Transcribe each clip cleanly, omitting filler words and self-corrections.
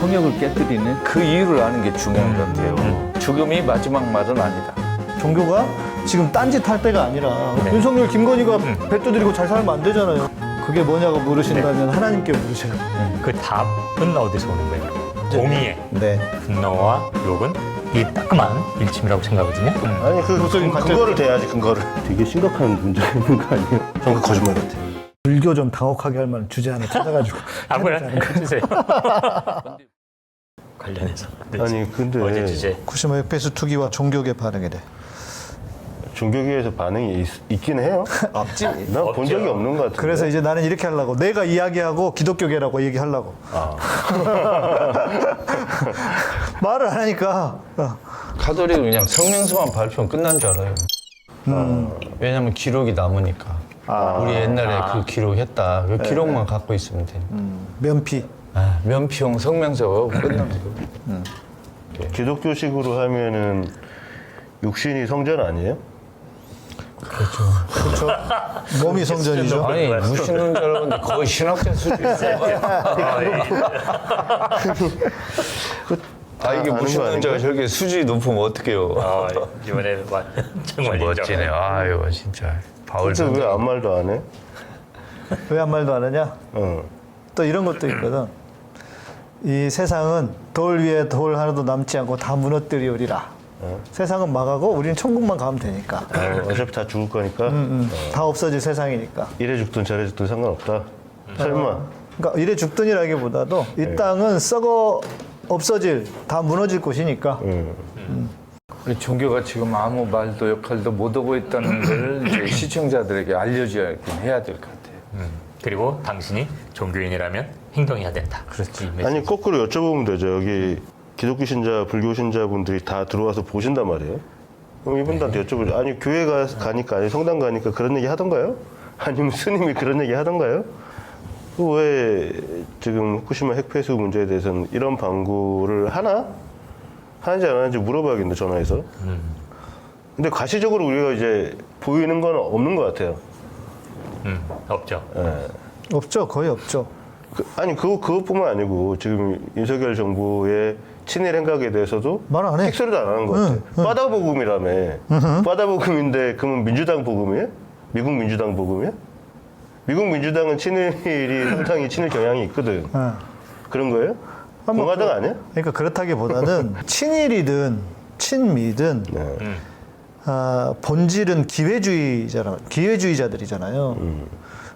통역을 깨뜨리는 그 이유를 아는 게 중요한 것 같아요. 죽음이 마지막 말은 아니다. 종교가 지금 딴짓 할 때가 아니라 윤석열, 김건희가 배 두드리고 잘 살면 안 되잖아요. 그게 뭐냐고 물으신다면 하나님께 물으셔요. 그 답은 어디서 오는 거예요? 공의의 네. 분노와 욕은 이 따끔한 일침이라고 생각하거든요. 아니 그거를 대야지 근거를. 되게 심각한 문제가 있는 거 아니에요? 저는 거짓말 같아. 불교 좀 당혹하게 할 만한 주제 하나 찾아가지고 아무거나 해주세요. 관련해서. 아니 근데 어제 주제. 후쿠시마 핵폐수 투기와 종교계 반응이래. 종교계에서 반응이 있긴 해요. 없지. 난 본 적이 없는 것 같은데. 그래서 이제 나는 이렇게 하려고. 내가 이야기하고 기독교계라고 얘기하려고. 말을 안 하니까. 가톨릭은 그냥 성명서만 발표하면 끝난 줄 알아요. 왜냐면 기록이 남으니까. 우리 옛날에 그 기록했다. 그 기록만 갖고 있으면 돼. 면피. 면피용 성명서가 끝난 거예요. 기독교식으로 하면은 육신이 성전 아니에요? 그렇죠. 몸이 성전이죠. 아니 무신론 줄 알았는데 거의 신학자 수준이에요. 이게 아는 거 무신론자가 아닌가? 저렇게 수준이 높으면 어떡해요. 이번에 정말 멋지네. 아유 진짜. 바울 근데 왜 아무 말도 안 해? 왜 한 말도 안 하냐? 또 이런 것도 있거든. 이 세상은 돌 위에 돌 하나도 남지 않고 다 무너뜨리오리라. 세상은 망하고 우리는 천국만 가면 되니까. 어차피 다 죽을 거니까 다 없어질 세상이니까. 이래 죽든 저래 죽든 상관없다. 설마. 그러니까 이래 죽든이라기보다도 이 땅은 썩어 없어질, 다 무너질 곳이니까. 우리 종교가 지금 아무 말도 역할도 못하고 있다는 걸 이제 시청자들에게 알려줘야 해야 될 것 같아요. 그리고 당신이 종교인이라면 행동해야 된다. 그렇지. 아니 거꾸로 여쭤보면 되죠. 여기 기독교 신자, 불교 신자분들이 다 들어와서 보신단 말이에요. 그럼 이분들한테 여쭤보죠. 아니 교회 가니까 아니 성당 가니까 그런 얘기 하던가요? 아니면 스님이 그런 얘기 하던가요? 왜 지금 후쿠시마 핵폐수 문제에 대해서는 이런 방구를 하는지 안 하는지 물어봐야겠네, 전화해서. 근데 가시적으로 우리가 이제 보이는 건 없는 것 같아요. 없죠. 없죠. 거의 없죠. 그것뿐만 아니고 지금 윤석열 정부의 친일 행각에 대해서도 말 안 해. 핵소리도 안 하는 것 같아. 빠다복음이라며. 빠다복음인데 그러면 민주당 복음이에요? 미국 민주당 복음이야? 미국 민주당은 친일이 상당히 친일 경향이 있거든. 그런 거예요? 공화당 아니야? 그러니까 그렇다기보다는 친일이든 친미든 본질은 기회주의자들이잖아요.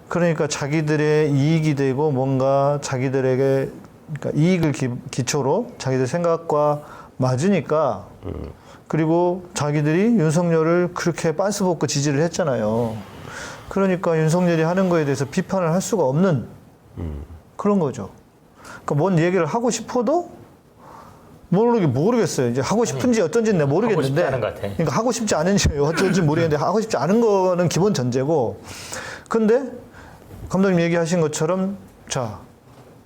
그러니까 자기들의 이익이 되고 뭔가 자기들에게 그러니까 이익을 기초로 자기들 생각과 맞으니까 그리고 자기들이 윤석열을 그렇게 빤스 벗고 지지를 했잖아요. 그러니까 윤석열이 하는 거에 대해서 비판을 할 수가 없는 그런 거죠. 그러니까 뭔 얘기를 하고 싶어도 모르겠어요. 이제 하고 싶은지 어떤지는 내가 모르겠는데. 하고 싶지 않은 것 같아. 그러니까 하고 싶지 않은지 어쩐지 모르겠는데 하고 싶지 않은 거는 기본 전제고. 근데 감독님 얘기하신 것처럼 자,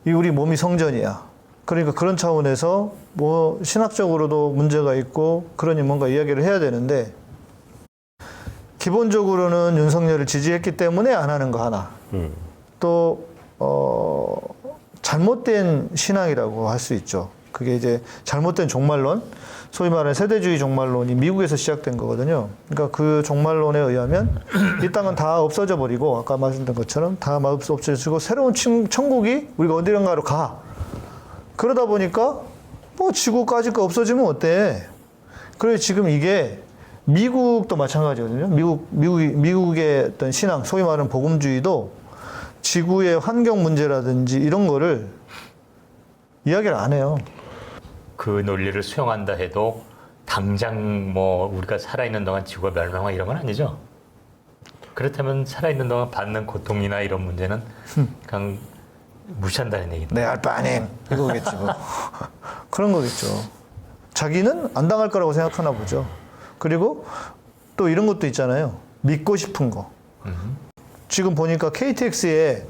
이 우리 몸이 성전이야. 그러니까 그런 차원에서 뭐 신학적으로도 문제가 있고 그러니 뭔가 이야기를 해야 되는데 기본적으로는 윤석열을 지지했기 때문에 안 하는 거 하나. 또 잘못된 신앙이라고 할 수 있죠. 그게 이제 잘못된 종말론, 소위 말하는 세대주의 종말론이 미국에서 시작된 거거든요. 그러니까 그 종말론에 의하면 이 땅은 다 없어져 버리고 아까 말씀드린 것처럼 다 없어지고 새로운 천국이 우리가 어디론가로 가. 그러다 보니까 뭐 지구까지가 없어지면 어때? 그래서 지금 이게 미국도 마찬가지거든요. 미국의 어떤 신앙, 소위 말하는 복음주의도 지구의 환경 문제라든지 이런 거를 이야기를 안 해요. 그 논리를 수용한다 해도 당장 뭐 우리가 살아있는 동안 지구가 멸망하 이런 건 아니죠. 그렇다면 살아있는 동안 받는 고통이나 이런 문제는 그냥 무시한다는 얘기죠. 내 알 바 아님 이거겠지 뭐. 그런 거겠죠. 자기는 안 당할 거라고 생각하나 보죠. 그리고 또 이런 것도 있잖아요. 믿고 싶은 거. 지금 보니까 KTX에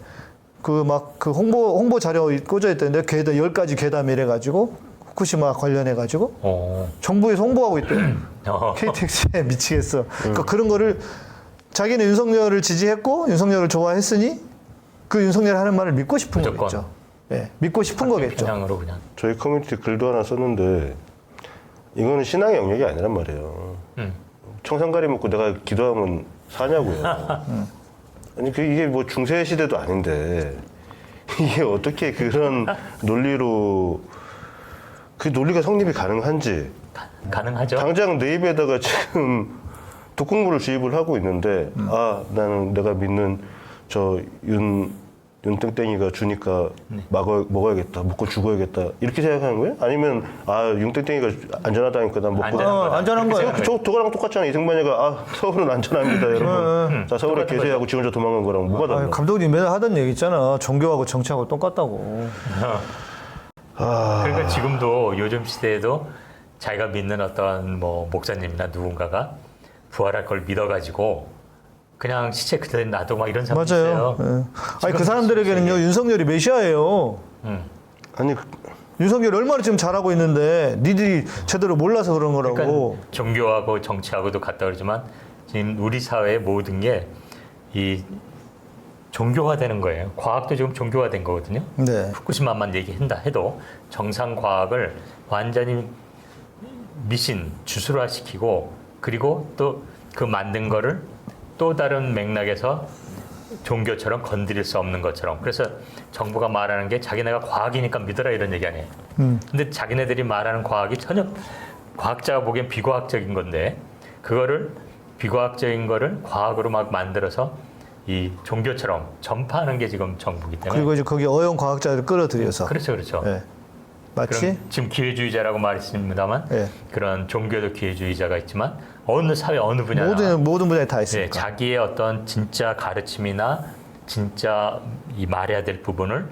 그 홍보 자료 꽂아 있던데 10가지 괴담 이래가지고 후쿠시마 관련해가지고 정부에서 홍보하고 있대요. KTX에 미치겠어. 그러니까 그런 거를 자기는 윤석열을 지지했고 윤석열을 좋아했으니 그 윤석열 하는 말을 믿고 싶은 무조건. 거겠죠. 예, 믿고 싶은 거겠죠. 편향으로 그냥. 저희 커뮤니티 글도 하나 썼는데 이거는 신앙의 영역이 아니란 말이에요. 청산가리 먹고 내가 기도하면 사냐고요. 아니 이게 뭐 중세 시대도 아닌데 이게 어떻게 그런 논리로 그 논리가 성립이 가능한지. 가능하죠. 당장 내 입에다가 지금 독극물을 주입을 하고 있는데 나는 내가 믿는 저 윤땡땡이가 주니까 먹어야겠다, 먹고 죽어야겠다 이렇게 생각하는 거예요? 아니면 윤땡땡이가 안전하다니까 난 먹고 안전한 거예요. 저거랑 똑같잖아. 이승만이가 서울은 안전합니다 여러분. 자 서울에 계세요 하고 지 혼자 도망간 거랑 뭐가 달라? 감독님 맨날 하던 얘기 있잖아. 종교하고 정치하고 똑같다고. 그러니까 지금도 요즘 시대에도 자기가 믿는 어떤 뭐 목사님이나 누군가가 부활할 걸 믿어가지고 그냥 시체 그대로 놔두고 막 이런 사람도 맞아요. 있어요. 예. 아니 그 사람들에게는요 윤석열이 메시아예요. 아니 윤석열이 얼마나 지금 잘하고 있는데 니들이 제대로 몰라서 그런 거라고. 그러니까 종교하고 정치하고도 같다 그러지만 지금 우리 사회의 모든 게 이 종교화되는 거예요. 과학도 지금 종교화된 거거든요. 네. 후쿠시마만 얘기한다 해도 정상 과학을 완전히 미신 주술화시키고 그리고 또 그 만든 거를 또 다른 맥락에서 종교처럼 건드릴 수 없는 것처럼. 그래서 정부가 말하는 게 자기네가 과학이니까 믿어라 이런 얘기 아니에요. 근데 자기네들이 말하는 과학이 전혀 과학자가 보기엔 비과학적인 건데 그거를 비과학적인 거를 과학으로 막 만들어서 이 종교처럼 전파하는 게 지금 정부기 때문에. 그리고 이제 거기 어용 과학자를 끌어들여서. 그렇죠, 그렇죠. 예. 마치 그럼 지금 기회주의자라고 말했습니다만 예. 그런 종교도 기회주의자가 있지만 어느 사회 어느 분야나 모든 분야에 다 네, 있으니까. 자기의 어떤 진짜 가르침이나 진짜 이 말해야 될 부분을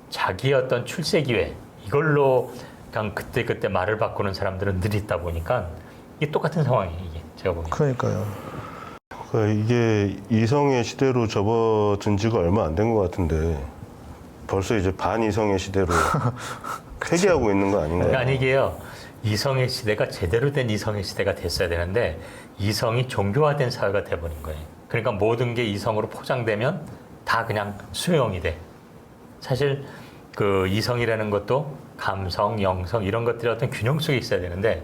자기의 어떤 출세기회 이걸로 그냥 그때 말을 바꾸는 사람들은 늘 있다 보니까 이게 똑같은 상황이에요. 이게 제가 보기엔. 그러니까요. 그러니까 이게 이성의 시대로 접어든 지가 얼마 안 된 것 같은데 벌써 이제 반이성의 시대로 회귀하고 있는 거 아닌가요? 그러니까 아니게요. 이성의 시대가 제대로 된 이성의 시대가 됐어야 되는데 이성이 종교화된 사회가 돼버린 거예요. 그러니까 모든 게 이성으로 포장되면 다 그냥 수용이 돼. 사실 그 이성이라는 것도 감성, 영성 이런 것들이 어떤 균형 속에 있어야 되는데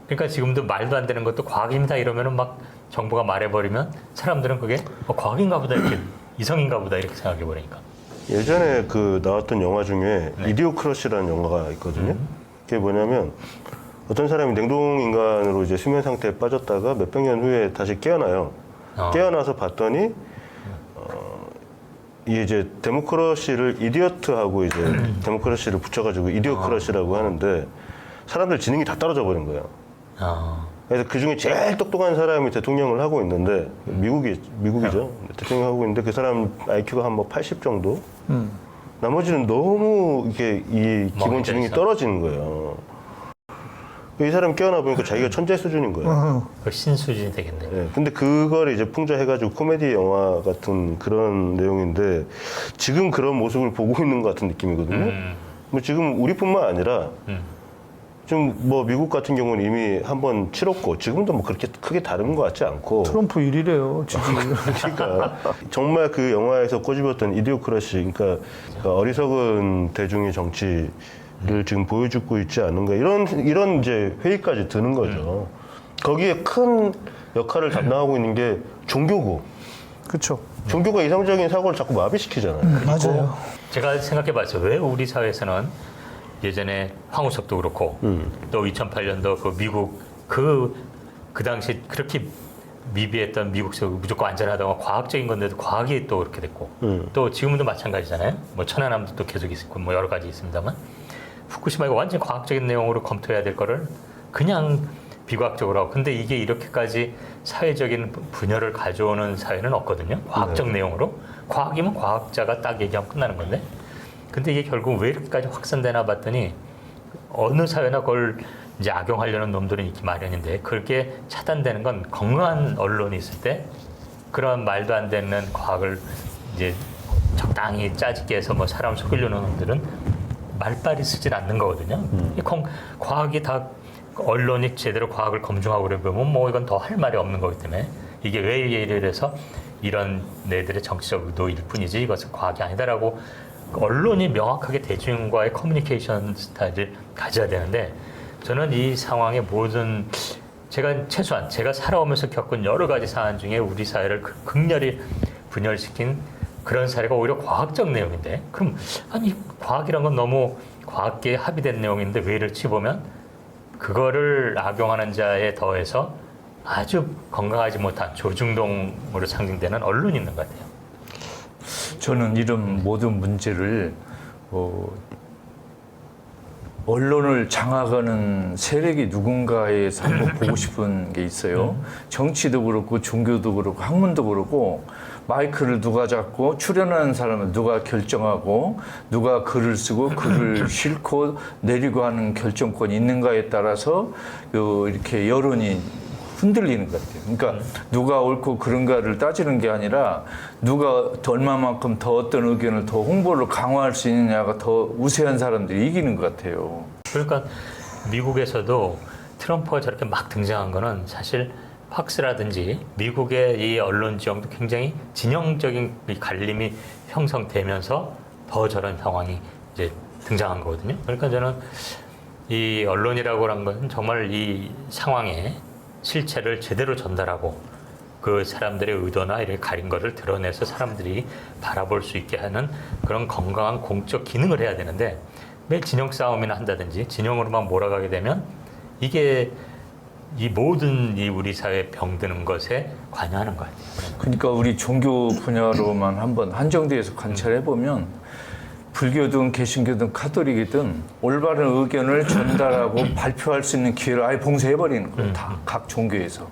그러니까 지금도 말도 안 되는 것도 과학입니다 이러면은 막 정부가 말해버리면 사람들은 그게 과학인가 보다 이렇게 이성인가 보다 이렇게 생각해 버리니까. 예전에 그 나왔던 영화 중에 이디오크러시라는 영화가 있거든요. 그게 뭐냐면 어떤 사람이 냉동 인간으로 이제 수면 상태에 빠졌다가 몇백 년 후에 다시 깨어나요. 깨어나서 봤더니 이게 이제 데모크러시를 이디어트하고 이제 데모크러시를 붙여가지고 이디오크러시라고 하는데 사람들 지능이 다 떨어져 버린 거예요. 그래서 그 중에 제일 똑똑한 사람이 대통령을 하고 있는데 미국이죠. 대통령 하고 있는데 그 사람 IQ가 한 뭐 80 정도. 나머지는 너무 이게 이 기본 지능이 떨어지는 거예요. 이 사람 깨어나 보니까 자기가 천재 수준인 거예요. 훨씬 수준이 되겠네. 네, 근데 그걸 이제 풍자해가지고 코미디 영화 같은 그런 내용인데 지금 그런 모습을 보고 있는 것 같은 느낌이거든요. 뭐 지금 우리뿐만 아니라 지금 뭐 미국 같은 경우는 이미 한번 치렀고 지금도 뭐 그렇게 크게 다른 것 같지 않고 트럼프 일이래요. 지지율. 그러니까 정말 그 영화에서 꼬집었던 이디오크러시 그러니까 어리석은 대중의 정치를 지금 보여주고 있지 않은가 이런 이제 회의까지 드는 거죠. 거기에 큰 역할을 담당하고 있는 게 종교고 그렇죠. 종교가 이상적인 사고를 자꾸 마비시키잖아요. 맞아요. 제가 생각해봤어요. 왜 우리 사회에서는 예전에 황우석도 그렇고 또 2008년도 그 미국 그 당시 그렇게 미비했던 미국에서 무조건 안전하다고 과학적인 건데도 과학이 또 그렇게 됐고 또 지금도 마찬가지잖아요. 뭐 천안함도 또 계속 있고 뭐 여러 가지 있습니다만 후쿠시마가 완전히 과학적인 내용으로 검토해야 될 거를 그냥 비과학적으로 하고 근데 이게 이렇게까지 사회적인 분열을 가져오는 사회는 없거든요. 과학적 내용으로 과학이면 과학자가 딱 얘기하면 끝나는 건데 근데 이게 결국 왜 이렇게까지 확산되나 봤더니 어느 사회나 그걸 이제 악용하려는 놈들은 있기 마련인데 그렇게 차단되는 건 건강한 언론이 있을 때 그런 말도 안 되는 과학을 이제 적당히 짜집게 해서 뭐 사람 속이려는 놈들은 말빨이 쓰질 않는 거거든요. 과학이 다 언론이 제대로 과학을 검증하고 그러면 뭐 이건 더 할 말이 없는 거기 때문에 이게 왜 이래서 이런 내들의 정치적 의도일 뿐이지 이것은 과학이 아니다라고 언론이 명확하게 대중과의 커뮤니케이션 스타일을 가져야 되는데 저는 이 상황의 모든 최소한 제가 살아오면서 겪은 여러 가지 사안 중에 우리 사회를 극렬히 분열시킨 그런 사례가 오히려 과학적 내용인데 그럼 아니 과학이란 건 너무 과학계에 합의된 내용인데 왜 이럴지 보면 그거를 악용하는 자에 더해서 아주 건강하지 못한 조중동으로 상징되는 언론이 있는 것 같아요. 저는 이런 모든 문제를 언론을 장악하는 세력이 누군가에서 한번 보고 싶은 게 있어요. 정치도 그렇고 종교도 그렇고 학문도 그렇고 마이크를 누가 잡고 출연하는 사람은 누가 결정하고 누가 글을 쓰고 글을 싣고 내리고 하는 결정권이 있는가에 따라서 이렇게 여론이 흔들리는 것 같아요. 그러니까 누가 옳고 그른가를 따지는 게 아니라 누가 얼마만큼 더 어떤 의견을 더 홍보를 강화할 수 있느냐가 더 우세한 사람들이 이기는 것 같아요. 그러니까 미국에서도 트럼프가 저렇게 막 등장한 거는 사실 팍스라든지 미국의 이 언론 지형도 굉장히 진영적인 이 갈림이 형성되면서 더 저런 상황이 이제 등장한 거거든요. 그러니까 저는 이 언론이라고 하는 건 정말 이 상황에 실체를 제대로 전달하고 그 사람들의 의도나 이렇게 가린 거를 드러내서 사람들이 바라볼 수 있게 하는 그런 건강한 공적 기능을 해야 되는데 매일 진영 싸움이나 한다든지 진영으로만 몰아가게 되면 이게 이 모든 이 우리 사회에 병드는 것에 관여하는 것 같아요. 그러니까 우리 종교 분야로만 한번 한정돼서 관찰해 보면 불교든 개신교든 카톨릭이든 올바른 의견을 전달하고 발표할 수 있는 기회를 아예 봉쇄해 버리는 거예요. 다 각 종교에서.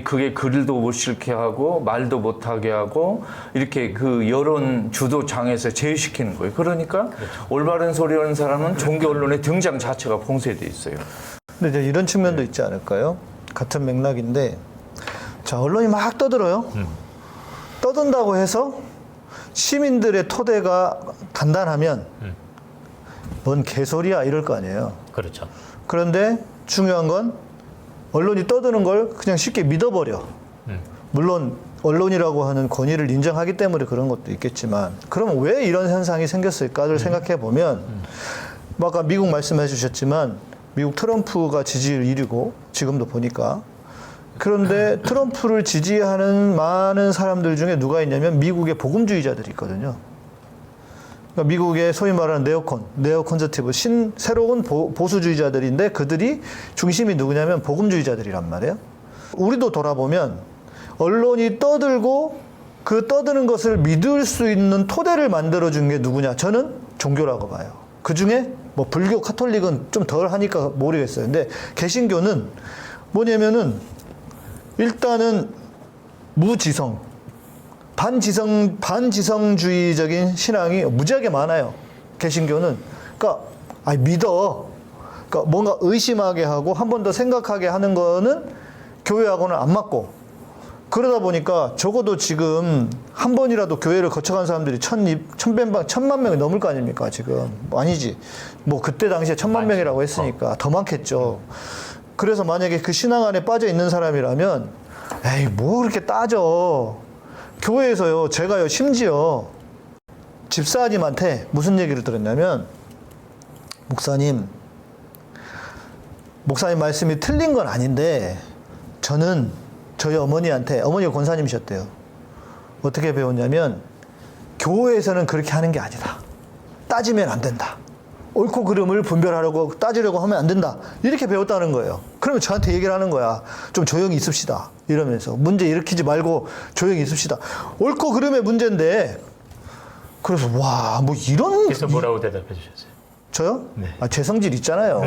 그게 글도 못 실게 하고 말도 못 하게 하고 이렇게 그 여론 주도장에서 제외시키는 거예요. 그러니까 올바른 소리 하는 사람은 종교 언론의 등장 자체가 봉쇄돼 있어요. 근데 이제 이런 측면도 있지 않을까요? 같은 맥락인데, 자, 언론이 막 떠들어요. 떠든다고 해서 시민들의 토대가 단단하면 뭔 개소리야 이럴 거 아니에요. 그렇죠. 그런데 중요한 건 언론이 떠드는 걸 그냥 쉽게 믿어버려. 물론 언론이라고 하는 권위를 인정하기 때문에 그런 것도 있겠지만, 그러면 왜 이런 현상이 생겼을까를 생각해 보면, 아까 미국 말씀해 주셨지만 미국 트럼프가 지지율 1위고 지금도 보니까, 그런데 트럼프를 지지하는 많은 사람들 중에 누가 있냐면 미국의 복음주의자들이 있거든요. 그러니까 미국의 소위 말하는 네오컨저티브, 새로운 보수주의자들인데 그들이 중심이 누구냐면 복음주의자들이란 말이에요. 우리도 돌아보면 언론이 떠들고 그 떠드는 것을 믿을 수 있는 토대를 만들어준 게 누구냐? 저는 종교라고 봐요. 그 중에 뭐 불교, 카톨릭은 좀 덜 하니까 모르겠어요. 근데 개신교는 뭐냐면은 일단은 무지성, 반지성주의적인 신앙이 무지하게 많아요. 개신교는. 그러니까 믿어. 그러니까 뭔가 의심하게 하고 한 번 더 생각하게 하는 거는 교회하고는 안 맞고, 그러다 보니까 적어도 지금 한 번이라도 교회를 거쳐간 사람들이 1,000만 명이 넘을 거 아닙니까, 지금. 아니지. 뭐 그때 당시에 1,000만 명이라고 했으니까 더 많겠죠. 그래서 만약에 그 신앙 안에 빠져 있는 사람이라면, 에이, 뭐 그렇게 따져. 교회에서요, 제가요, 심지어 집사님한테 무슨 얘기를 들었냐면, 목사님 말씀이 틀린 건 아닌데, 저는 저희 어머니한테, 어머니가 권사님이셨대요. 어떻게 배웠냐면, 교회에서는 그렇게 하는 게 아니다. 따지면 안 된다. 옳고 그름을 분별하려고 따지려고 하면 안 된다. 이렇게 배웠다는 거예요. 그러면 저한테 얘기를 하는 거야. 좀 조용히 있읍시다. 이러면서. 문제 일으키지 말고 조용히 있읍시다. 옳고 그름의 문제인데. 그래서 와, 뭐 이런. 그래서 뭐라고 대답해 주셨어요? 저요? 네. 제 성질 있잖아요.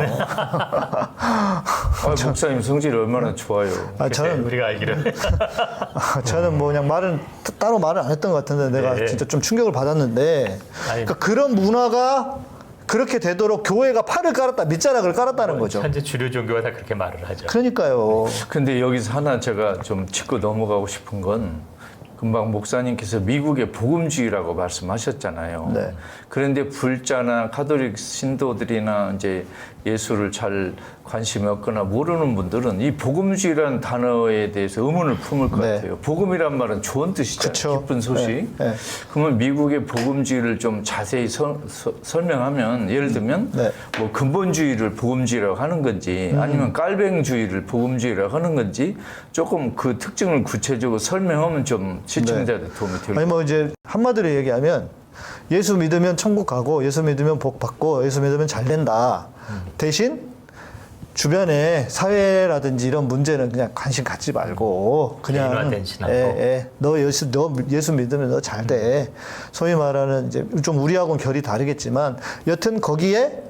목사님 성질이 얼마나 좋아요. 저는 우리가 알기로는 저는 뭐 그냥 따로 말을 안 했던 것 같은데, 내가 네. 진짜 좀 충격을 받았는데, 아니, 그러니까 그런 문화가 그렇게 되도록 교회가 팔을 깔았다, 밑자락을 깔았다는 거죠. 현재 주류 종교가 다 그렇게 말을 하죠. 그러니까요. 근데 여기서 하나 제가 좀 짚고 넘어가고 싶은 건 금방 목사님께서 미국의 복음주의라고 말씀하셨잖아요. 네. 그런데 불자나 가톨릭 신도들이나 이제 예수를 잘 관심이 없거나 모르는 분들은 이 복음주의라는 단어에 대해서 의문을 품을 것 네. 같아요. 복음이란 말은 좋은 뜻이잖아요. 그쵸. 기쁜 소식. 네. 네. 그러면 미국의 복음주의를 좀 자세히 설명하면 예를 들면 네. 뭐 근본주의를 복음주의라고 하는 건지 아니면 깔뱅주의를 복음주의라고 하는 건지 조금 그 특징을 구체적으로 설명하면 좀 시청자들 도움이 될 아니 뭐 이제 한마디로 얘기하면 예수 믿으면 천국 가고 예수 믿으면 복 받고 예수 믿으면 잘 된다. 대신 주변에 사회라든지 이런 문제는 그냥 관심 갖지 말고 그냥 개인화된 신앙으로. 너 예수 믿으면 너 잘 돼. 소위 말하는 이제 좀 우리하고는 결이 다르겠지만 여튼 거기에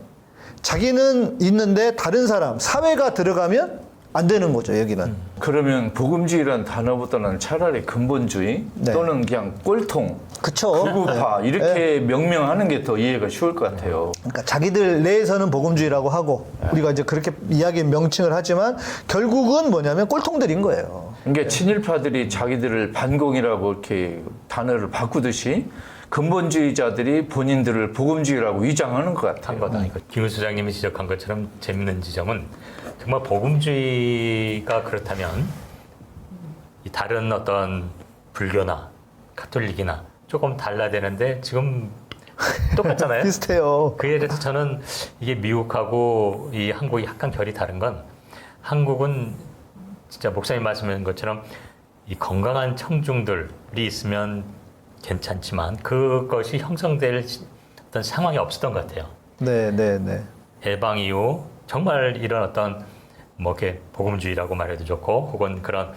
자기는 있는데 다른 사람 사회가 들어가면 안 되는 거죠, 여기는. 그러면 복음주의라는 단어보다는 차라리 근본주의 네. 또는 그냥 꼴통, 그쵸. 극우파 네. 이렇게 명명하는 게 더 이해가 쉬울 것 같아요. 그러니까 자기들 내에서는 복음주의라고 하고 우리가 이제 그렇게 이야기 명칭을 하지만 결국은 뭐냐면 꼴통들인 거예요. 그러니까 친일파들이 자기들을 반공이라고 이렇게 단어를 바꾸듯이 근본주의자들이 본인들을 복음주의라고 위장하는 것 같아요. 한 거다. 김 소장님이 지적한 것처럼 재밌는 지점은 정말 복음주의가 그렇다면 이 다른 어떤 불교나 가톨릭이나 조금 달라되는데 지금 똑같잖아요. 비슷해요. 그에 대해서 저는 이게 미국하고 이 한국이 약간 결이 다른 건 한국은 진짜 목사님 말씀하신 것처럼 이 건강한 청중들이 있으면 괜찮지만 그것이 형성될 어떤 상황이 없었던 것 같아요. 네, 네, 네. 해방 이후 정말 이런 어떤 뭐 이렇게 복음주의라고 말해도 좋고 혹은 그런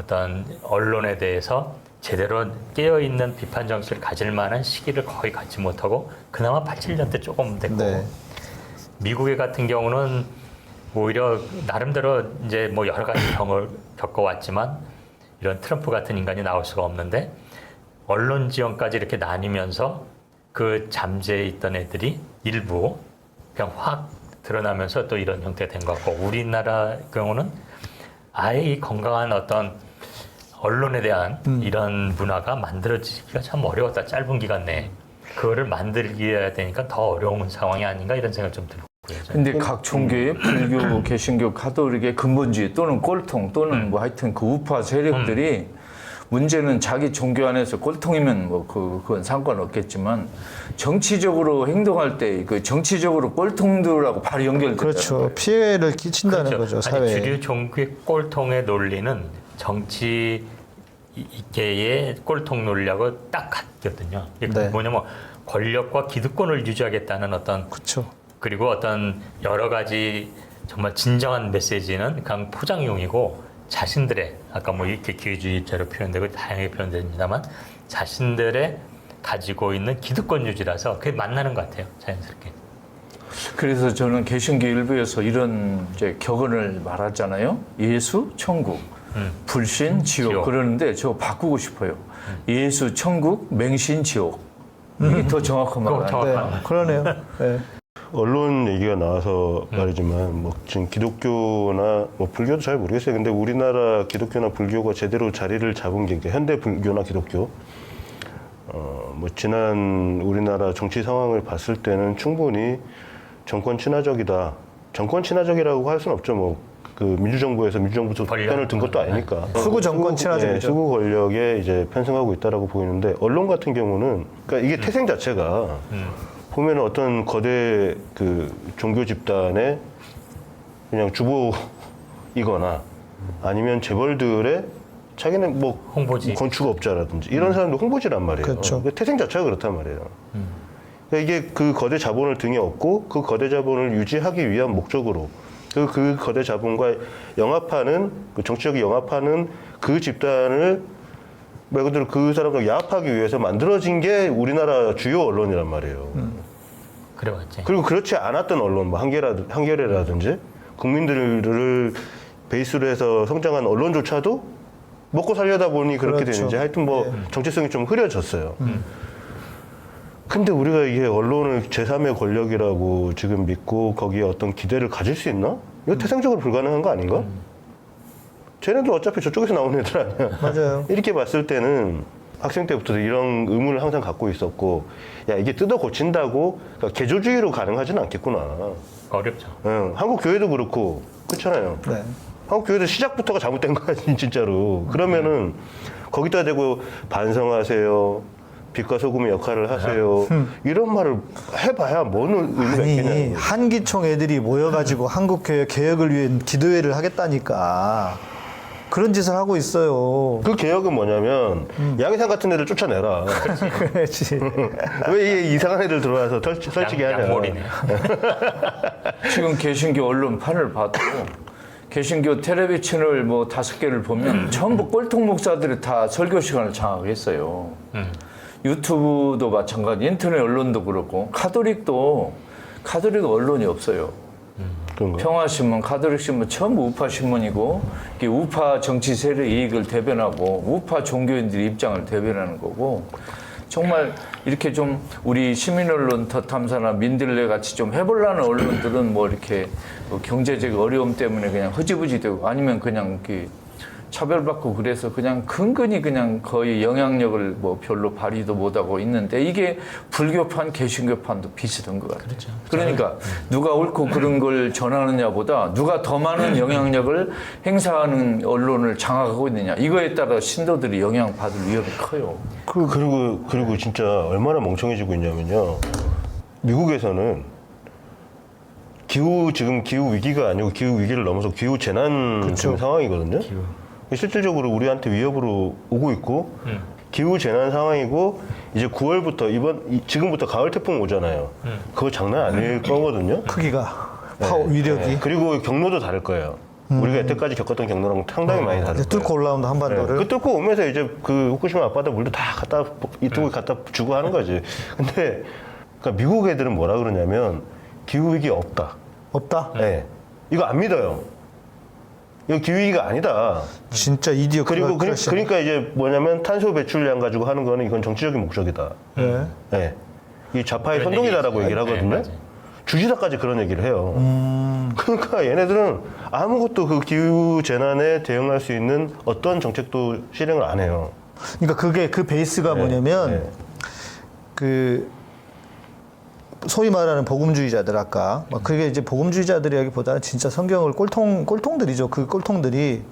어떤 언론에 대해서 제대로 깨어있는 비판 정치를 가질 만한 시기를 거의 갖지 못하고 그나마 87년대 조금 됐고 네. 미국의 같은 경우는 오히려 나름대로 이제 뭐 여러 가지 경험을 겪어왔지만 이런 트럼프 같은 인간이 나올 수가 없는데 언론 지형까지 이렇게 나뉘면서 그 잠재해 있던 애들이 일부 그냥 확 드러나면서 또 이런 형태가 된 것 같고 우리나라 경우는 아예 이 건강한 어떤 언론에 대한 이런 문화가 만들어지기가 참 어려웠다. 짧은 기간 내에. 그거를 만들기 해야 되니까 더 어려운 상황이 아닌가 이런 생각을 좀 들고요. 근데 각 종교의 불교, 개신교, 가톨릭의 근본주의 또는 꼴통 또는 뭐 하여튼 그 우파 세력들이 문제는 자기 종교 안에서 꼴통이면 뭐 그건 상관없겠지만 정치적으로 행동할 때 그 정치적으로 꼴통들하고 바로 연결되잖아요. 그렇죠. 피해를 끼친다는 거죠, 아니, 사회에. 주류 종교의 꼴통의 논리는 정치계의 꼴통 논리하고 딱 같거든요. 이게 네. 뭐냐면 권력과 기득권을 유지하겠다는 어떤 그렇죠. 그리고 어떤 여러 가지 정말 진정한 메시지는 그냥 포장용이고 자신들의 아까 뭐 이렇게 기회주의자로 표현되고 다양하게 표현됩니다만 자신들의 가지고 있는 기득권 유지라서 그게 만나는 것 같아요. 자연스럽게. 그래서 저는 개신교 일부에서 이런 이제 격언을 말하잖아요. 예수, 천국, 불신, 지옥. 그러는데 저거 바꾸고 싶어요. 예수, 천국, 맹신, 지옥. 이게 더 정확한 말 그거 아니에요? 네, 그러네요. 네. 언론 얘기가 나와서 말이지만 뭐 지금 기독교나 뭐 불교도 잘 모르겠어요. 근데 우리나라 기독교나 불교가 제대로 자리를 잡은 게 이제 현대 불교나 기독교 뭐 지난 우리나라 정치 상황을 봤을 때는 충분히 정권 친화적이다. 정권 친화적이라고 할 수는 없죠. 뭐 그 민주정부에서 민주정부 편을 든 것도 아니니까. 수구 정권 친화적이죠. 수구 권력에 이제 편승하고 있다라고 보이는데 언론 같은 경우는 그러니까 이게 태생 자체가 보면 어떤 거대 그 종교 집단의 그냥 주보이거나 아니면 재벌들의 자기는 뭐 홍보지. 건축업자라든지 이런 사람도 홍보지란 말이에요. 그렇죠. 태생 자체가 그렇단 말이에요. 그러니까 이게 그 거대 자본을 등에 업고 그 거대 자본을 유지하기 위한 목적으로 그 거대 자본과 영합하는 그 정치적인 영합하는 그 집단을 말 그대로 그 사람들 야합하기 위해서 만들어진 게 우리나라 주요 언론이란 말이에요. 그래 왔지. 그리고 그렇지 않았던 언론, 뭐 한겨레라든지 국민들을 베이스로 해서 성장한 언론조차도 먹고 살려다 보니 그렇게 그렇죠. 되는지 하여튼 뭐 정체성이 좀 흐려졌어요. 근데 우리가 이게 언론을 제3의 권력이라고 지금 믿고 거기에 어떤 기대를 가질 수 있나? 이거 태생적으로 불가능한 거 아닌가? 쟤네들 어차피 저쪽에서 나온 애들 아니야. 맞아요. 이렇게 봤을 때는 학생 때부터 이런 의문을 항상 갖고 있었고, 야 이게 뜯어 고친다고 그러니까 개조주의로 가능하지는 않겠구나. 어렵죠. 응, 한국 교회도 그렇고 그렇잖아요. 네. 한국 교회도 시작부터가 잘못된 거 아니 진짜로. 그러면은 거기다 대고 반성하세요. 빛과 소금의 역할을 하세요. 이런 말을 해봐야 뭔 의미가 아니 있겠냐고. 한기총 애들이 모여가지고 한국교회 개혁을 위해 기도회를 하겠다니까 그런 짓을 하고 있어요. 그 개혁은 뭐냐면 양이상 같은 애들 쫓아내라. 그렇지. 왜 이 이상한 애들 들어와서 설치게 하냐. 양몰이네. 지금 개신교 언론판을 봐도 개신교 텔레비 채널 뭐 5개를 보면 전부 꼴통 목사들이 다 설교 시간을 장악했어요. 유튜브도 마찬가지, 인터넷 언론도 그렇고 카톨릭 언론이 없어요. 그런가? 평화신문, 카톨릭신문 전부 우파 신문이고 이게 우파 정치 세력 이익을 대변하고 우파 종교인들의 입장을 대변하는 거고 정말 이렇게 좀 우리 시민 언론 덧탐사나 민들레 같이 좀 해보려는 언론들은 뭐 이렇게 뭐 경제적 어려움 때문에 그냥 흐지부지 되고 아니면 그냥 이렇게 차별받고 그래서 그냥 근근히 그냥 거의 영향력을 뭐 별로 발휘도 못하고 있는데 이게 불교판, 개신교판도 비슷한 것 같아요. 그렇죠. 그러니까 누가 옳고 그른 걸 전하느냐보다 누가 더 많은 영향력을 행사하는 언론을 장악하고 있느냐 이거에 따라 신도들이 영향받을 위험이 커요. 그리고 진짜 얼마나 멍청해지고 있냐면요. 미국에서는 지금 기후 위기가 아니고 기후 위기를 넘어서 기후 재난 지금 상황이거든요. 실질적으로 우리한테 위협으로 오고 있고 기후 재난 상황이고 이제 9월부터 지금부터 가을 태풍 오잖아요. 그거 장난 아닐 거거든요. 크기가 위력이 네. 그리고 경로도 다를 거예요. 우리가 여태까지 겪었던 경로랑 상당히 많이 다를 이제 거예요. 뚫고 올라온다 한반도를. 그 뚫고 오면서 이제 그 후쿠시마 앞바다 물도 다 이쪽에 갖다 주고 하는 거지. 근데 그러니까 미국 애들은 뭐라 그러냐면 기후 위기 없다. 없다. 네. 이거 안 믿어요. 이거 기후 위기가 아니다. 진짜 이디어. 그러니까 이제 뭐냐면 탄소 배출량 가지고 하는 거는 이건 정치적인 목적이다. 네. 네. 이 좌파의 그런 선동이다라고 얘기 얘기를 있어요. 하거든요. 네, 주지사까지 그런 얘기를 해요. 그러니까 얘네들은 아무것도 그 기후 재난에 대응할 수 있는 어떤 정책도 실행을 안 해요. 그러니까 그게 그 베이스가 뭐냐면 네. 그 소위 말하는 복음주의자들 아까 막 그게 이제 복음주의자들이라기보다는 진짜 성경을 꼴통들이죠. 그 꼴통들이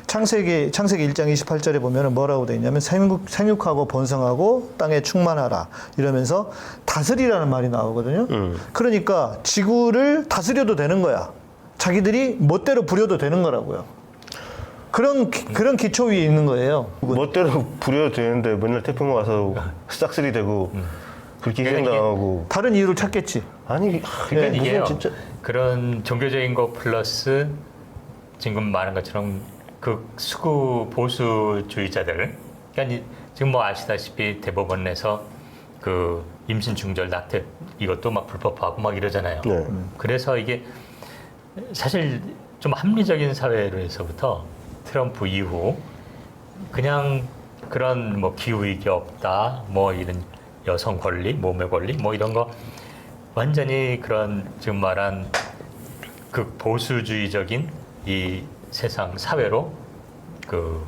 창세기 1장 28절에 보면은 뭐라고 돼 있냐면 생육하고 번성하고 땅에 충만하라 이러면서 다스리라는 말이 나오거든요. 그러니까 지구를 다스려도 되는 거야. 자기들이 멋대로 부려도 되는 거라고요. 그런 기초 위에 있는 거예요. 멋대로 부려도 되는데 맨날 태풍 와서 싹쓸이 되고 그렇게 희생당하고 다른 이유를 찾겠지. 아니 그러니까 이게요. 무슨 진짜 그런 종교적인 거 플러스 지금 말한 것처럼 그 수구 보수주의자들, 그러니까 지금 뭐 아시다시피 대법원 내서 그 임신 중절 낙태 이것도 막 불법화하고 막 이러잖아요. 네. 그래서 이게 사실 좀 합리적인 사회로서부터 트럼프 이후 그냥 그런 뭐 기후 위기 없다, 뭐 이런 여성 권리, 몸의 권리, 뭐 이런 거 완전히 그런 지금 말한 그 보수주의적인 이 세상 사회로 그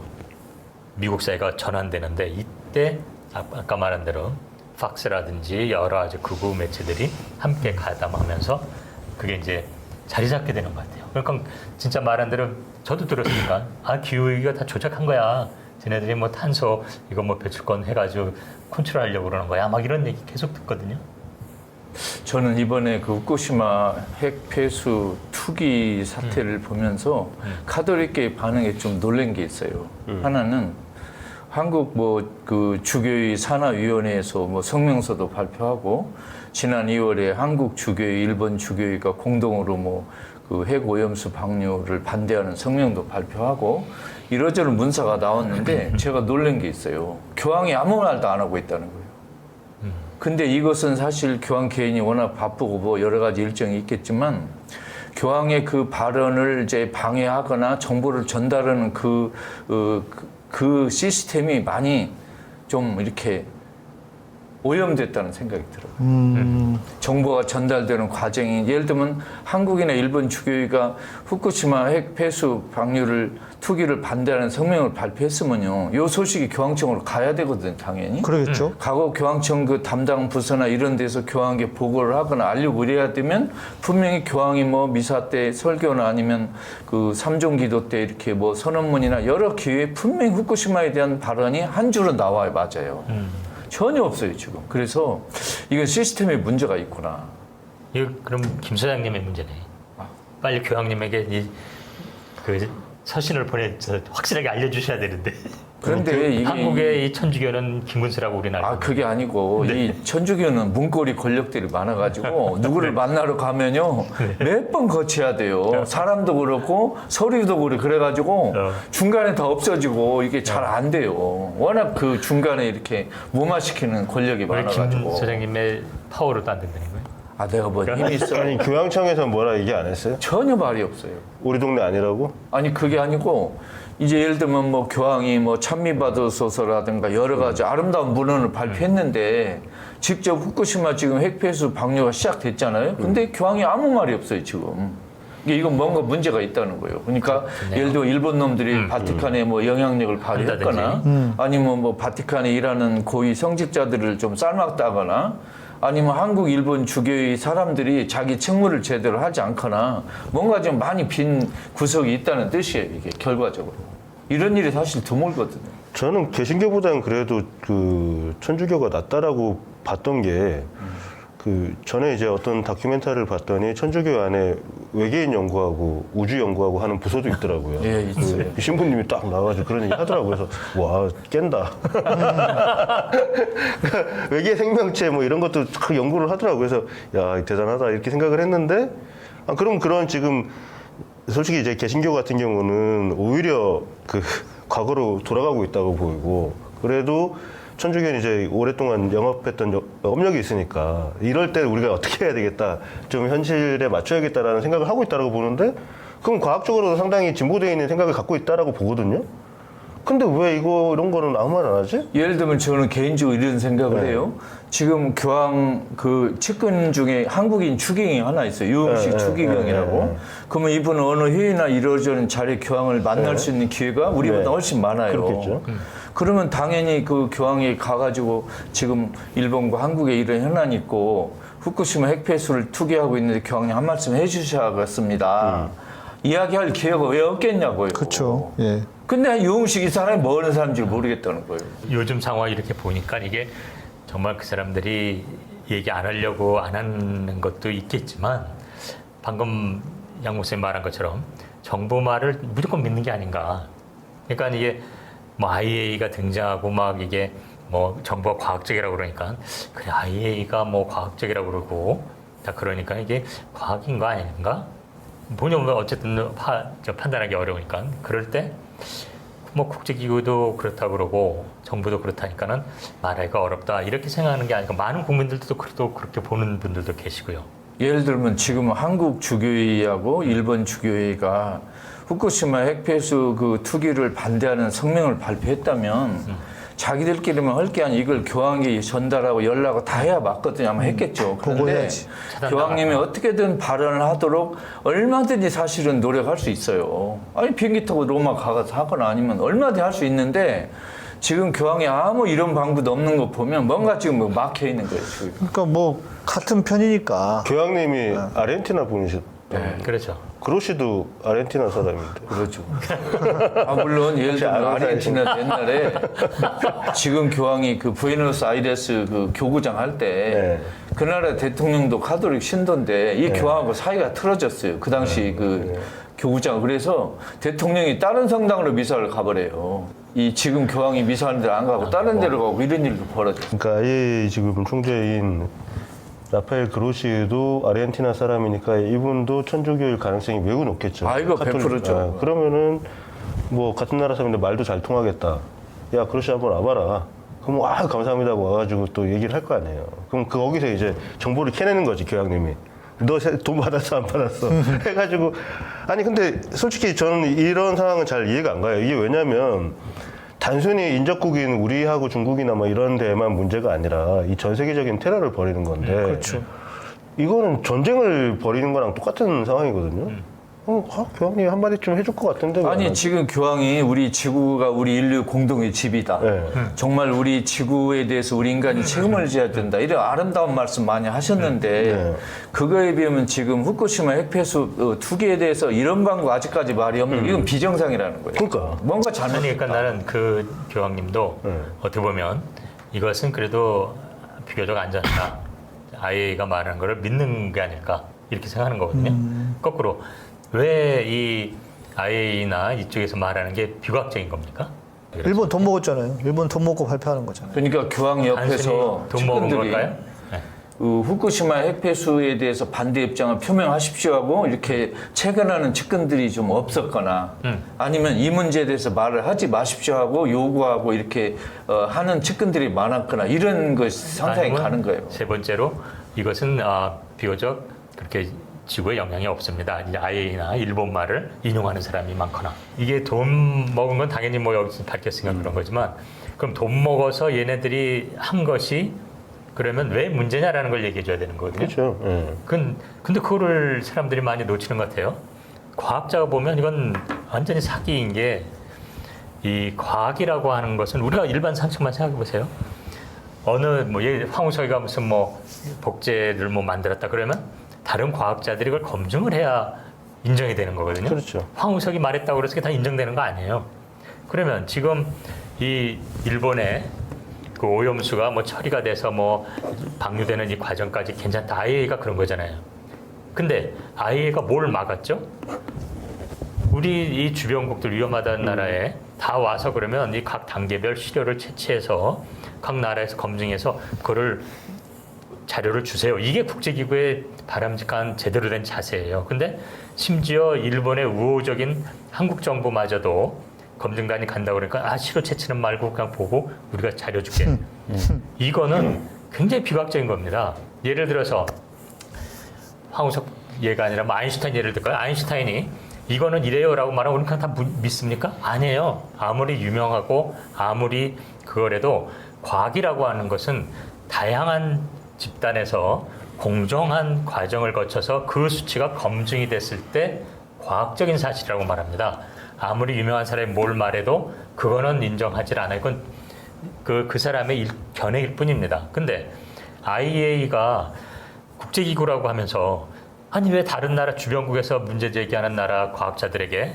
미국 사회가 전환되는데 이때 아까 말한 대로 팍스라든지 여러 아주 극우 매체들이 함께 가담하면서 그게 이제 자리 잡게 되는 것 같아요. 그러니까 진짜 말한 대로 저도 들었으니까 기후 위기가 다 조작한 거야. 쟤네들이 뭐 탄소 이거 뭐 배출권 해가지고 컨트롤하려고 그러는 거야. 막 이런 얘기 계속 듣거든요. 저는 이번에 그 후쿠시마 핵 폐수 투기 사태를 보면서 카톨릭계의 반응에 좀 놀란 게 있어요. 하나는 한국 뭐 그 주교의 산하위원회에서 뭐 성명서도 발표하고 지난 2월에 한국 주교회, 일본 주교회가 공동으로 뭐 그 핵 오염수 방류를 반대하는 성명도 발표하고 이러저런 문사가 나왔는데 제가 놀란 게 있어요. 교황이 아무 말도 안 하고 있다는 거예요. 근데 이것은 사실 교황 개인이 워낙 바쁘고 뭐 여러 가지 일정이 있겠지만 교황의 그 발언을 이제 방해하거나 정보를 전달하는 그 시스템이 많이 좀 이렇게 오염됐다는 생각이 들어요. 정보가 전달되는 과정이 예를 들면 한국이나 일본 주교회가 후쿠시마 핵 폐수 방류를 투기를 반대하는 성명을 발표했으면요, 이 소식이 교황청으로 가야 되거든 당연히. 그러겠죠. 과거 교황청 그 담당 부서나 이런 데서 교황에게 보고를 하거나 알리고 이래야 되면 분명히 교황이 뭐 미사 때 설교나 아니면 그 삼종기도 때 이렇게 뭐 선언문이나 여러 기회에 분명히 후쿠시마에 대한 발언이 한 줄은 나와요. 맞아요. 전혀 없어요 지금. 그래서 이건 시스템에 문제가 있구나. 이거 그럼 김 소장님의 문제네. 빨리 교황님에게 그 서신을 보내서 확실하게 알려주셔야 되는데. 그런데 이게 한국의 이 천주교는 김군수라고 우리는 알고. 그게 아니고 이 천주교는 문고리 권력들이 많아가지고 누구를 만나러 가면요 몇 번 거쳐야 돼요. 사람도 그렇고 서류도 그래 그래가지고 중간에 다 없어지고 이게 잘 안 돼요. 워낙 그 중간에 이렇게 무마시키는 권력이 우리 김 많아가지고. 소장님의 파워로도 안 된다는 거예요. 내가 뭐 힘이 있어? 아니 교황청에서 뭐라 얘기 안 했어요? 전혀 말이 없어요. 우리 동네 아니라고? 아니 그게 아니고 이제 예를 들면 뭐 교황이 뭐 찬미받으소서라든가 여러 가지 아름다운 문헌을 발표했는데 직접 후쿠시마 지금 핵폐수 방류가 시작됐잖아요. 근데 교황이 아무 말이 없어요 지금. 이건 뭔가 문제가 있다는 거예요. 그러니까 예를 들어 일본 놈들이 바티칸에 뭐 영향력을 발휘했거나 아니면 뭐 바티칸에 일하는 고위 성직자들을 좀 삶았다거나 아니면 한국, 일본 주교의 사람들이 자기 책무를 제대로 하지 않거나 뭔가 좀 많이 빈 구석이 있다는 뜻이에요, 이게 결과적으로. 이런 일이 사실 드물거든요. 저는 개신교보다는 그래도 그 천주교가 낫다라고 봤던 게 그 전에 이제 어떤 다큐멘터리를 봤더니 천주교 안에 외계인 연구하고 우주 연구하고 하는 부서도 있더라고요. 예, 있어요. 그 신부님이 딱 나와가지고 그런 얘기 하더라고요. 그래서 와 깬다. 외계 생명체 뭐 이런 것도 딱 연구를 하더라고요. 그래서 야 대단하다 이렇게 생각을 했는데 그럼 그런 지금 솔직히 이제 개신교 같은 경우는 오히려 그 과거로 돌아가고 있다고 보이고 그래도 천주교는 이제 오랫동안 영업했던 업력이 있으니까 이럴 때 우리가 어떻게 해야 되겠다, 좀 현실에 맞춰야겠다라는 생각을 하고 있다라고 보는데 그럼 과학적으로도 상당히 진보되어 있는 생각을 갖고 있다라고 보거든요. 근데 왜 이런 거는 아무 말 안 하지? 예를 들면 저는 개인적으로 이런 생각을 해요. 지금 교황 그 측근 중에 한국인 추기경이 하나 있어요. 유흥식 추기경이라고. 그러면 이분은 어느 회의나 이루어지는 자리 교황을 만날 수 있는 기회가 우리보다 훨씬 많아요. 그렇겠죠. 그러면 당연히 그 교황이 가가지고 지금 일본과 한국에 이런 현안이 있고 후쿠시마 핵폐수를 투기하고 있는데 교황님 한 말씀 해주셔야겠습니다. 이야기할 기회가 왜 없겠냐고요. 그렇죠. 예. 근데 유흥식 이 사람이 뭐 하는 사람인지 모르겠다는 거예요. 요즘 상황 이렇게 보니까 이게 정말 그 사람들이 얘기 안 하려고 안 하는 것도 있겠지만 방금 양 목사님 말한 것처럼 정부 말을 무조건 믿는 게 아닌가. 그러니까 이게 뭐 IAEA가 등장하고 막 이게 뭐 정부가 과학적이라고 그러니까 그래 IAEA가 뭐 과학적이라고 그러고 다 그러니까 이게 과학인가 아닌가? 본인은 어쨌든 판단하기 어려우니까 그럴 때 뭐 국제기구도 그렇다 그러고 정부도 그렇다니까는 말하기가 어렵다 이렇게 생각하는 게 아니고 많은 국민들도 그렇게 보는 분들도 계시고요. 예를 들면 지금 한국 주교회하고 일본 주교회가 후쿠시마 핵폐수 그 투기를 반대하는 성명을 발표했다면 자기들끼리만 할 게 아니라 이걸 교황에게 전달하고 연락을 다 해야 맞거든요. 아마 했겠죠. 그런데 보고해야지. 교황님이 어떻게든 발언을 하도록 얼마든지 사실은 노력할 수 있어요. 아니 비행기 타고 로마 가서 하거나 아니면 얼마든지 할 수 있는데 지금 교황이 아무 이런 방법도 없는 거 보면 뭔가 지금 뭐 막혀 있는 거예요. 지금. 그러니까 뭐 같은 편이니까. 교황님이 아르헨티나 분이셨. 네, 그렇죠. 그로시도 아르헨티나 사람인데. 그렇죠. 물론 예를 들면 아르헨티나 옛날에 지금 교황이 그 부에노스아이레스 그 교구장 할 때 그 나라 대통령도 가톨릭 신도인데 이 교황하고 사이가 틀어졌어요. 그 당시 그 교구장. 그래서 대통령이 다른 성당으로 미사를 가버려요. 이 지금 교황이 미사하는 데를 안 가고 다른 데로 가고 이런 일도 벌어졌어요. 그러니까 아예 지금 총재인 라파엘 그로시도 아르헨티나 사람이니까 이분도 천주교일 가능성이 매우 높겠죠. 이거 100%죠. 그러면은 뭐 같은 나라 사람인데 말도 잘 통하겠다. 야 그로시 한번 와봐라. 그럼 감사합니다 하고 와가지고 또 얘기를 할 거 아니에요. 그럼 거기서 이제 정보를 캐내는 거지 교황님이. 너 돈 받았어 안 받았어 해가지고 아니 근데 솔직히 저는 이런 상황은 잘 이해가 안 가요. 이게 왜냐면 단순히 인접국인 우리하고 중국이나 뭐 이런 데만 문제가 아니라 이 전 세계적인 테러를 벌이는 건데 그렇죠. 이거는 전쟁을 벌이는 거랑 똑같은 상황이거든요. 교황님 한마디 좀 해줄 것 같은데 왜 아니 안 지금 교황이 우리 지구가 우리 인류 공동의 집이다. 네. 정말 우리 지구에 대해서 우리 인간이 책임을 져야 된다. 이런 아름다운 말씀 많이 하셨는데 네. 그거에 비하면 지금 후쿠시마 핵폐수 투기에 대해서 이런 광고 아직까지 말이 없는 이건 비정상이라는 거예요. 그러니까. 뭔가 아니, 그러니까 잘못했다. 나는 그 교황님도 어떻게 보면 이것은 그래도 비교적 안전하다. IAEA가 말하는 거를 믿는 게 아닐까 이렇게 생각하는 거거든요. 거꾸로 왜 이 IAEA나 이쪽에서 말하는 게 비과학적인 겁니까? 일본 돈 먹었잖아요. 일본 돈 먹고 발표하는 거잖아요. 그러니까 교황 옆에서 단순히 돈 먹은 측근들이 걸까요? 네. 후쿠시마 핵폐수에 대해서 반대 입장을 표명하십시오 하고 이렇게 체결하는 측근들이 좀 없었거나 아니면 이 문제에 대해서 말을 하지 마십시오 하고 요구하고 이렇게 하는 측근들이 많았거나 이런 것이 상상이 아니면 가는 거예요. 세 번째로 이것은 비교적 그렇게 지구에 영향이 없습니다. 이제 IAEA나 일본 말을 인용하는 사람이 많거나 이게 돈 먹은 건 당연히 뭐 여기서 밝혔으니까 그런 거지만 그럼 돈 먹어서 얘네들이 한 것이 그러면 왜 문제냐라는 걸 얘기해 줘야 되는 거거든요. 그렇죠. 예. 근데 그거를 사람들이 많이 놓치는 것 같아요. 과학자가 보면 이건 완전히 사기인 게 이 과학이라고 하는 것은 우리가 일반 상식만 생각해 보세요. 어느 뭐 황우석이가 무슨 뭐 복제를 뭐 만들었다 그러면 다른 과학자들이 그걸 검증을 해야 인정이 되는 거거든요. 그렇죠. 황우석이 말했다고 그래서 그게 다 인정되는 거 아니에요. 그러면 지금 이 일본의 그 오염수가 뭐 처리가 돼서 뭐 방류되는 이 과정까지 괜찮다. IAEA가 그런 거잖아요. 근데 IAEA가 뭘 막았죠? 우리 이 주변국들 위험하다는 나라에 다 와서 그러면 이 각 단계별 시료를 채취해서 각 나라에서 검증해서 그거를 자료를 주세요. 이게 국제기구의 바람직한 제대로 된 자세예요. 근데 심지어 일본의 우호적인 한국 정부마저도 검증단이 간다고 그러니까 시료 채취는 말고 그냥 보고 우리가 자료 줄게. 이거는 굉장히 비과학적인 겁니다. 예를 들어서 황우석 예가 아니라 뭐 아인슈타인 예를 들까요? 아인슈타인이 이거는 이래요라고 말하면 우리는 그냥 다 믿습니까? 아니에요. 아무리 유명하고 아무리 그거래도 과학이라고 하는 것은 다양한 집단에서 공정한 과정을 거쳐서 그 수치가 검증이 됐을 때 과학적인 사실이라고 말합니다. 아무리 유명한 사람이 뭘 말해도 그거는 인정하지 않아요. 이건 그 사람의 견해일 뿐입니다. 근데 IAEA가 국제기구라고 하면서 아니 왜 다른 나라 주변국에서 문제 제기하는 나라 과학자들에게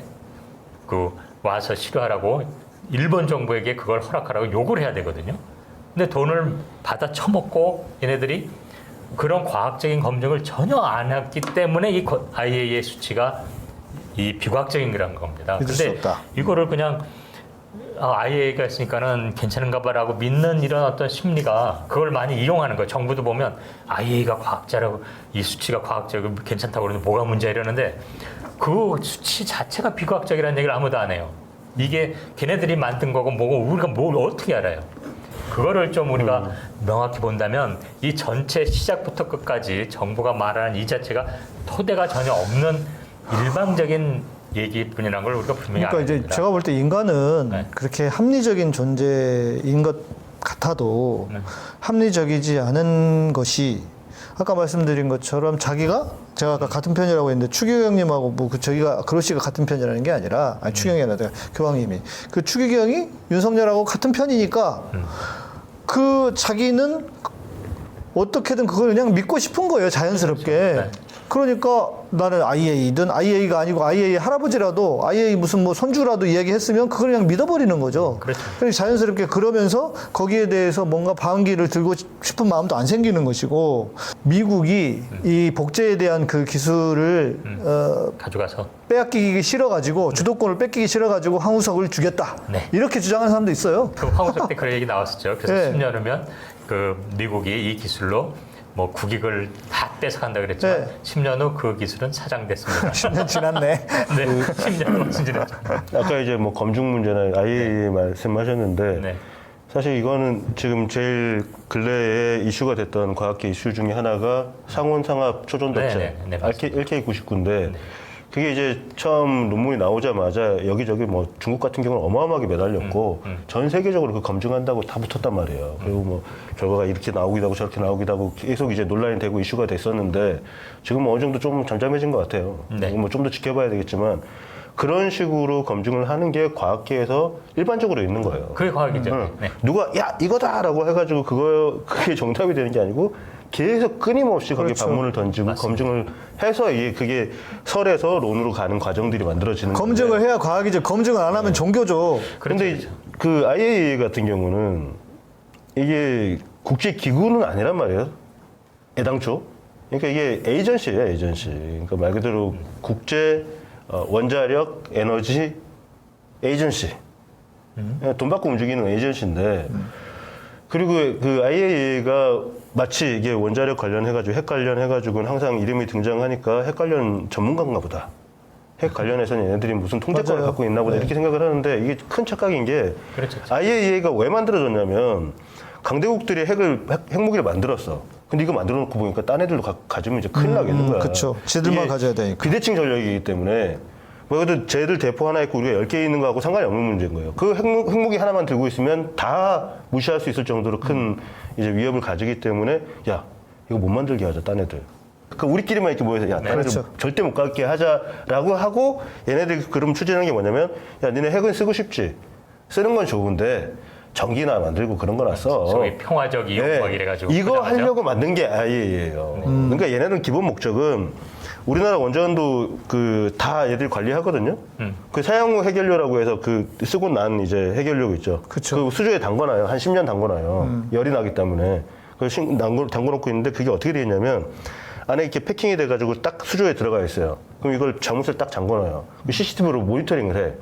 와서 실효하라고 일본 정부에게 그걸 허락하라고 요구를 해야 되거든요. 근데 돈을 받아 처먹고 얘네들이 그런 과학적인 검증을 전혀 안 했기 때문에 이 IAEA 수치가 이 비과학적인 거란 겁니다. 믿을 수 근데 없다. 이거를 그냥 IAEA가 있으니까는 괜찮은가 봐라고 믿는 이런 어떤 심리가 그걸 많이 이용하는 거예요. 정부도 보면 IAEA가 과학자라고 이 수치가 과학적이고 괜찮다고 그러는데 뭐가 문제야 이러는데 그 수치 자체가 비과학적이라는 얘기를 아무도 안 해요. 이게 걔네들이 만든 거고 뭐고 우리가 뭘 어떻게 알아요? 그거를 좀 우리가 명확히 본다면 이 전체 시작부터 끝까지 정부가 말하는 이 자체가 토대가 전혀 없는 일방적인 얘기뿐이라는 걸 우리가 분명히 그러니까 알아야 이제 됩니다. 제가 볼 때 인간은 네. 그렇게 합리적인 존재인 것 같아도 네. 합리적이지 않은 것이 아까 말씀드린 것처럼 제가 아까 같은 편이라고 했는데 추기경님하고 저기가 그로시가 같은 편이라는 게 아니라 추경이 아니라 교황님이 그 추기경이 윤석열하고 같은 편이니까 그 자기는 어떻게든 그걸 그냥 믿고 싶은 거예요 자연스럽게. 네. 그러니까 나는 IAEA든 IAEA가 아니고 IAEA 할아버지라도 IAEA 무슨 뭐 손주라도 이야기했으면 그걸 그냥 믿어버리는 거죠. 그렇죠. 그래서 자연스럽게 그러면서 거기에 대해서 뭔가 방귀를 들고 싶은 마음도 안 생기는 것이고 미국이 이 복제에 대한 그 기술을 가져가서 빼앗기기 싫어가지고 주도권을 뺏기기 싫어가지고 황우석을 주겠다. 네. 이렇게 주장하는 사람도 있어요. 그 황우석 때 그런 얘기 나왔었죠. 그래서 네. 10년 후면 그 미국이 이 기술로 뭐 국익을 다 뺏어간다 그랬지만 네. 10년 후 그 기술은 사장됐습니다. 10년 지났네. 네, 10년 후 진지됐죠. 아까 이제 뭐 검증 문제나 IAEA 말씀하셨는데 네. 사실 이거는 지금 제일 근래에 이슈가 됐던 과학계 이슈 중에 하나가 상온상합 초전도체 네, 네, 네, 맞습니다. LK99인데 그게 이제 처음 논문이 나오자마자 여기저기 뭐 중국 같은 경우는 어마어마하게 매달렸고 전 세계적으로 그 검증한다고 다 붙었단 말이에요. 그리고 뭐 결과가 이렇게 나오기도 하고 저렇게 나오기도 하고 계속 이제 논란이 되고 이슈가 됐었는데 지금 어느 정도 좀 잠잠해진 것 같아요. 네. 뭐 좀 더 지켜봐야 되겠지만 그런 식으로 검증을 하는 게 과학계에서 일반적으로 있는 거예요. 그게 과학이죠. 응. 네. 누가 야 이거다라고 해가지고 그게 정답이 되는 게 아니고 계속 끊임없이 거기에 그렇죠. 반문을 던지고 검증을 해서 이게 그게 설에서 론으로 가는 과정들이 만들어지는 검증을 건데. 해야 과학이죠. 검증을 안 하면 종교죠. 그런데 그 IAEA 같은 경우는 이게 국제 기구는 아니란 말이에요. 애당초. 그러니까 이게 에이전시예요, 에이전시. 그러니까 말 그대로 국제 원자력 에너지 에이전시. 돈 받고 움직이는 에이전시인데. 그리고 그 IAEA가 마치 이게 원자력 관련해가지고 핵 관련해가지고는 항상 이름이 등장하니까 핵 관련 전문가인가 보다. 핵 관련해서는 얘네들이 무슨 통제권을 맞아요. 갖고 있나 보다 이렇게 생각을 하는데 이게 큰 착각인 게 그렇죠. IAEA가 왜 만들어졌냐면 강대국들이 핵무기를 만들었어. 근데 이거 만들어 놓고 보니까 딴 애들도 가지면 이제 큰일 나겠는 거야. 그쵸. 지들만 이게 가져야 되니까. 비대칭 전략이기 때문에 뭐 그래도 쟤들 대포 하나 있고 우리가 10개 있는 거하고 상관이 없는 문제인 거예요. 그 핵무기 하나만 들고 있으면 다 무시할 수 있을 정도로 큰 이제 위협을 가지기 때문에 야 이거 못 만들게 하자 딴 애들. 그 우리끼리만 이렇게 모여서 야 딴 애들 그렇죠. 절대 못 갖게 하자라고 하고 얘네들이 그럼 추진하는 게 뭐냐면 야 니네 핵은 쓰고 싶지. 쓰는 건 좋은데 전기나 만들고 그런 거나 써. 소위 평화적 이용 네. 막 이래가지고 이거 포장하죠. 하려고 만든 게 IAEA예요. 그러니까 얘네는 기본 목적은 우리나라 원전도 그 다 얘들이 관리하거든요. 그 사용후 해결료라고 해서 그 쓰고 난 이제 해결료 있죠. 그쵸. 그 수조에 담궈놔요. 한 10년 담궈놔요. 열이 나기 때문에. 그래서 담궈놓고 있는데 그게 어떻게 되겠냐면 안에 이렇게 패킹이 돼가지고 딱 수조에 들어가 있어요. 그럼 이걸 자물쇠 딱 잠궈놔요. CCTV로 모니터링을 해.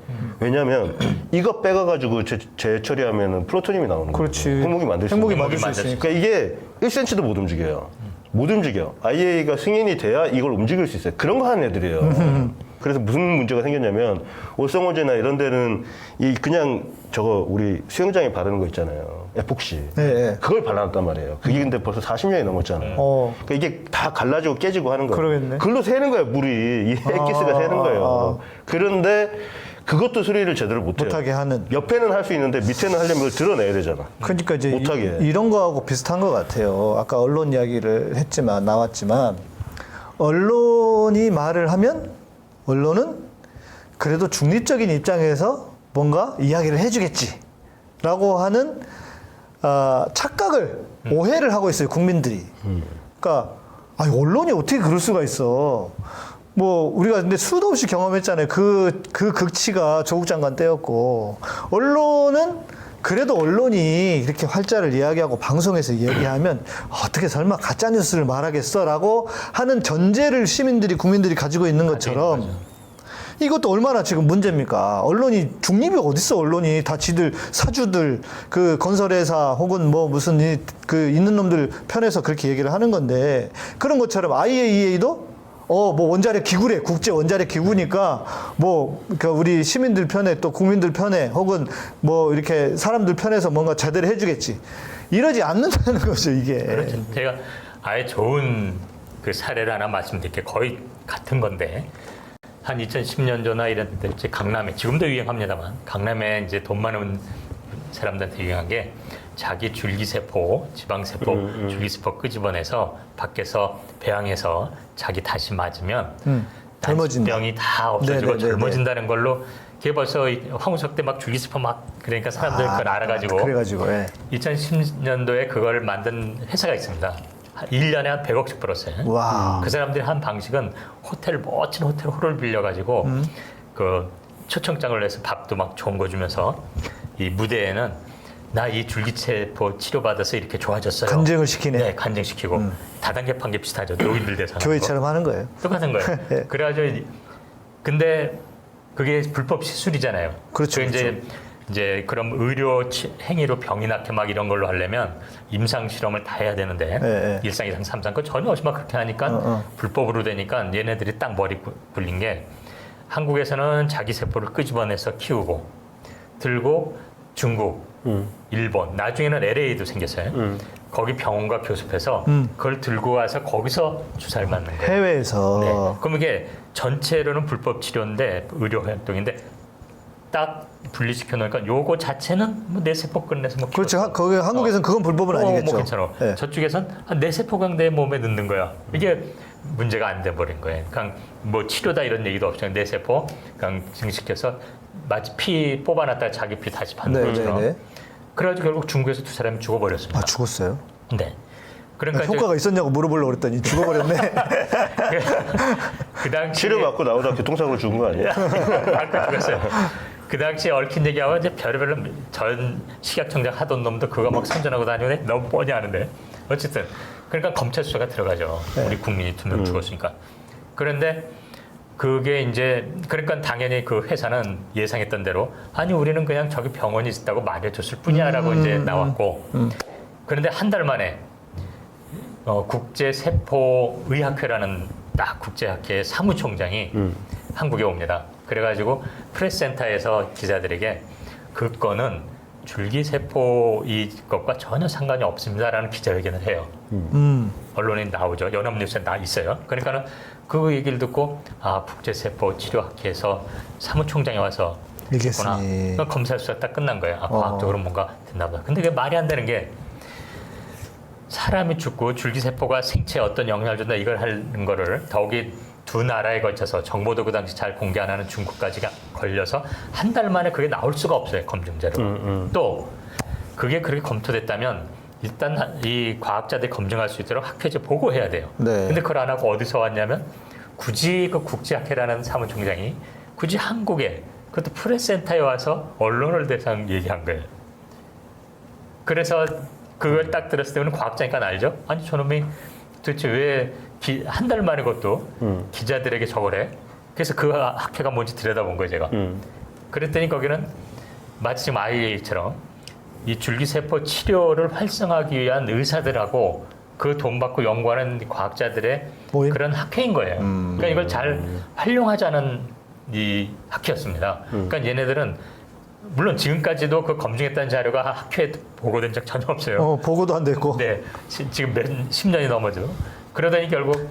왜냐면 이거 빼가가지고 재처리하면 플루토늄이 나오는 거예요. 그렇지. 핵무기 만들 수 핵무기 있는 만들 수 만들 수 있으니까. 그러니까 이게 1cm도 못 움직여요. 못 움직여. IAEA가 승인이 돼야 이걸 움직일 수 있어요. 그런 거 하는 애들이에요. 그래서 무슨 문제가 생겼냐면 올성호제나 이런 데는 이 그냥 저거 우리 수영장에 바르는 거 있잖아요. 에폭시. 네. 그걸 발라놨단 말이에요. 그게 근데 벌써 40년이 넘었잖아요. 그러니까 이게 다 갈라지고 깨지고 하는 거예요. 그러겠네. 그걸로 새는 거예요. 물이. 이 핵기스가 새는 거예요. 그런데 그것도 수리를 제대로 못해요. 못하게 하는. 옆에는 할 수 있는데 밑에는 하려면 그걸 드러내야 되잖아. 그러니까 이제 못하게. 이런 거하고 비슷한 것 같아요. 아까 언론 이야기를 나왔지만 언론이 말을 하면 언론은 그래도 중립적인 입장에서 뭔가 이야기를 해주겠지라고 하는 착각을 오해를 하고 있어요 국민들이. 그러니까 아니, 언론이 어떻게 그럴 수가 있어? 뭐 우리가 근데 수도 없이 경험했잖아요. 그 극치가 조국 장관 때였고 언론은 그래도 언론이 이렇게 활자를 이야기하고 방송에서 얘기하면 어떻게 설마 가짜 뉴스를 말하겠어라고 하는 전제를 시민들이 국민들이 가지고 있는 것처럼 이것도 얼마나 지금 문제입니까? 언론이 중립이 어딨어? 언론이 다 지들 사주들 그 건설회사 혹은 뭐 무슨 그 있는 놈들 편에서 그렇게 얘기를 하는 건데 그런 것처럼 IAEA도 뭐 원자력 기구래 국제 원자력 기구니까 뭐 그러니까 우리 시민들 편에 또 국민들 편에 혹은 뭐 이렇게 사람들 편에서 뭔가 제대로 해주겠지 이러지 않는다는 거죠 이게. 그렇죠. 제가 아예 좋은 그 사례를 하나 말씀드릴게요. 거의 같은 건데 한 2010년 전나 이런 때 이제 강남에 지금도 유행합니다만 강남에 이제 돈 많은 사람들한테 유행한 게 자기 줄기세포, 지방세포, 줄기세포 끄집어내서 밖에서 배양해서 자기 다시 맞으면 젊어진다. 병이 다 없어지고 네네네네. 젊어진다는 걸로 그게 벌써 황우석 때 막 줄기세포 막 그러니까 사람들 그걸 알아가지고 그래가지고 2010년도에 그걸 만든 회사가 있습니다. 1년에 한 100억씩 벌었어요. 와. 그 사람들이 한 방식은 멋진 호텔 홀을 빌려가지고 그 초청장을 내서 밥도 막 좋은 거 주면서 이 무대에는 나 이 줄기세포 치료받아서 이렇게 좋아졌어요. 간증을 시키네. 네, 간증시키고 다단계 판결 비슷하죠. 노인들 대상. 교회처럼 하는 거예요. 똑같은 거예요. 네. 그래가지고 근데 그게 불법 시술이잖아요. 그렇죠, 이제 그럼 의료 행위로 병이 낫게 막 이런 걸로 하려면 임상 실험을 다 해야 되는데 네. 1상, 2상, 3상 그 전혀 없이 막 그렇게 하니까 불법으로 되니까 얘네들이 딱 머리 굴린 게 한국에서는 자기 세포를 끄집어내서 키우고 들고 중국, 일본 나중에는 LA도 생겼어요. 거기 병원과 교습해서 그걸 들고 와서 거기서 주사를 맞는 거예요. 해외에서. 네. 그럼 이게 전체로는 불법 치료인데 의료 활동인데 딱 분리시켜 놓으니까 요거 자체는 뭐 뇌세포 끝내서 뭐 그렇죠. 거기 한국에서는 그건 불법은 아니겠죠. 뭐 괜찮아. 네. 저쪽에선 뇌세포가 내 몸에 넣는 거야. 이게 문제가 안 돼 버린 거예요. 그냥 뭐 치료다 이런 얘기도 없죠. 뇌세포 그냥 증식해서 마치 피 뽑아놨다가 자기 피 다시 받는 것처럼. 네. 그래가지고 결국 중국에서 두 사람이 죽어버렸습니다. 아, 죽었어요? 네. 그러니까 이제 효과가 있었냐고 물어보려고 그랬더니 죽어버렸네. 그 당시 치료받고 나오다 교통사고로 죽은 거 아니에요? 아까 죽었어요. 그 당시에 얽힌 얘기하고 이제 별의별 전 식약청장 하던 놈도 그거 막 선전하고 다니네 너무 뻔히 아는데 어쨌든 그러니까 검찰 수사가 들어가죠. 우리 국민이 2명 죽었으니까. 그런데 그게 이제 그러니까 당연히 그 회사는 예상했던 대로 아니 우리는 그냥 저기 병원이 있다고 말해줬을 뿐이야라고 이제 나왔고 그런데 한 달 만에 국제세포의학회라는 딱 국제학회의 사무총장이 한국에 옵니다. 그래가지고 프레스센터에서 기자들에게 그 건은 줄기세포 이것과 전혀 상관이 없습니다라는 기자회견을 해요. 언론에 나오죠. 연합뉴스에 나 있어요. 그러니까는 그 얘기를 듣고 아 국제세포 치료학회에서 사무총장이 와서 알겠으니. 그러니까 검사 수사 딱 끝난 거예요. 아, 과학적으로 뭔가 됐나 보다. 근데 그게 말이 안 되는 게 사람이 죽고 줄기세포가 생체에 어떤 영향을 준다 이걸 하는 거를 더욱이 두 나라에 걸쳐서 정보도 그 당시 잘 공개 안 하는 중국까지 걸려서 한 달 만에 그게 나올 수가 없어요. 검증자료. 또 그게 그렇게 검토됐다면 일단 이 과학자들이 검증할 수 있도록 학회에 보고해야 돼요. 네. 근데 그걸 안 하고 어디서 왔냐면 굳이 그 국제학회라는 사무총장이 굳이 한국에 그것도 프레스센터에 와서 언론을 대상 얘기한 거예요. 그래서 그걸 딱 들었을 때는 과학자니까 알죠? 아니 저놈이 도대체 왜 한 달 만에 그것도 기자들에게 저걸 해? 그래서 그 학회가 뭔지 들여다본 거예요 제가. 그랬더니 거기는 마치 지금 IAEA처럼 이 줄기세포 치료를 활성화하기 위한 의사들하고 그 돈 받고 연구하는 과학자들의 모임? 그런 학회인 거예요. 그러니까 이걸 잘 활용하자는 이 학회였습니다. 그러니까 얘네들은 물론 지금까지도 그 검증했다는 자료가 학회에 보고된 적 전혀 없어요. 보고도 안 됐고. 네, 지금 몇 10년이 넘어죠. 그러더니 결국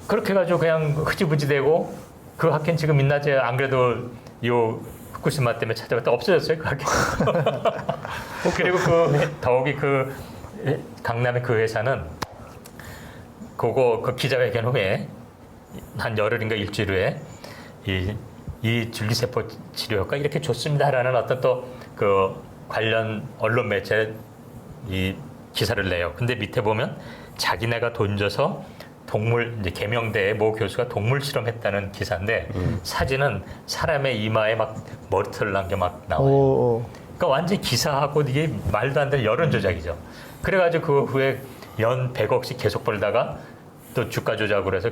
그렇게 해가지고 그냥 흐지부지되고 그 학회는 지금 있나지 안 그래도 요 후쿠시마 때문에 찾아봤다 없어졌어요 그 학회. 그리고 그 더욱이 그 강남의 그 회사는 그 기자회견 후에 한 열흘인가 일주일 후에 이 줄기세포 치료 효과 이렇게 좋습니다라는 어떤 또 그 관련 언론 매체 이 기사를 내요. 근데 밑에 보면 자기네가 돈 줘서 동물 이제 계명대의 모 교수가 동물 실험했다는 기사인데 사진은 사람의 이마에 막 머리털 남겨 막 나와요. 그러니까 완전 기사하고 이게 말도 안 되는 여론 조작이죠. 그래가지고 그 후에 연 100억씩 계속 벌다가 또 주가 조작으로 해서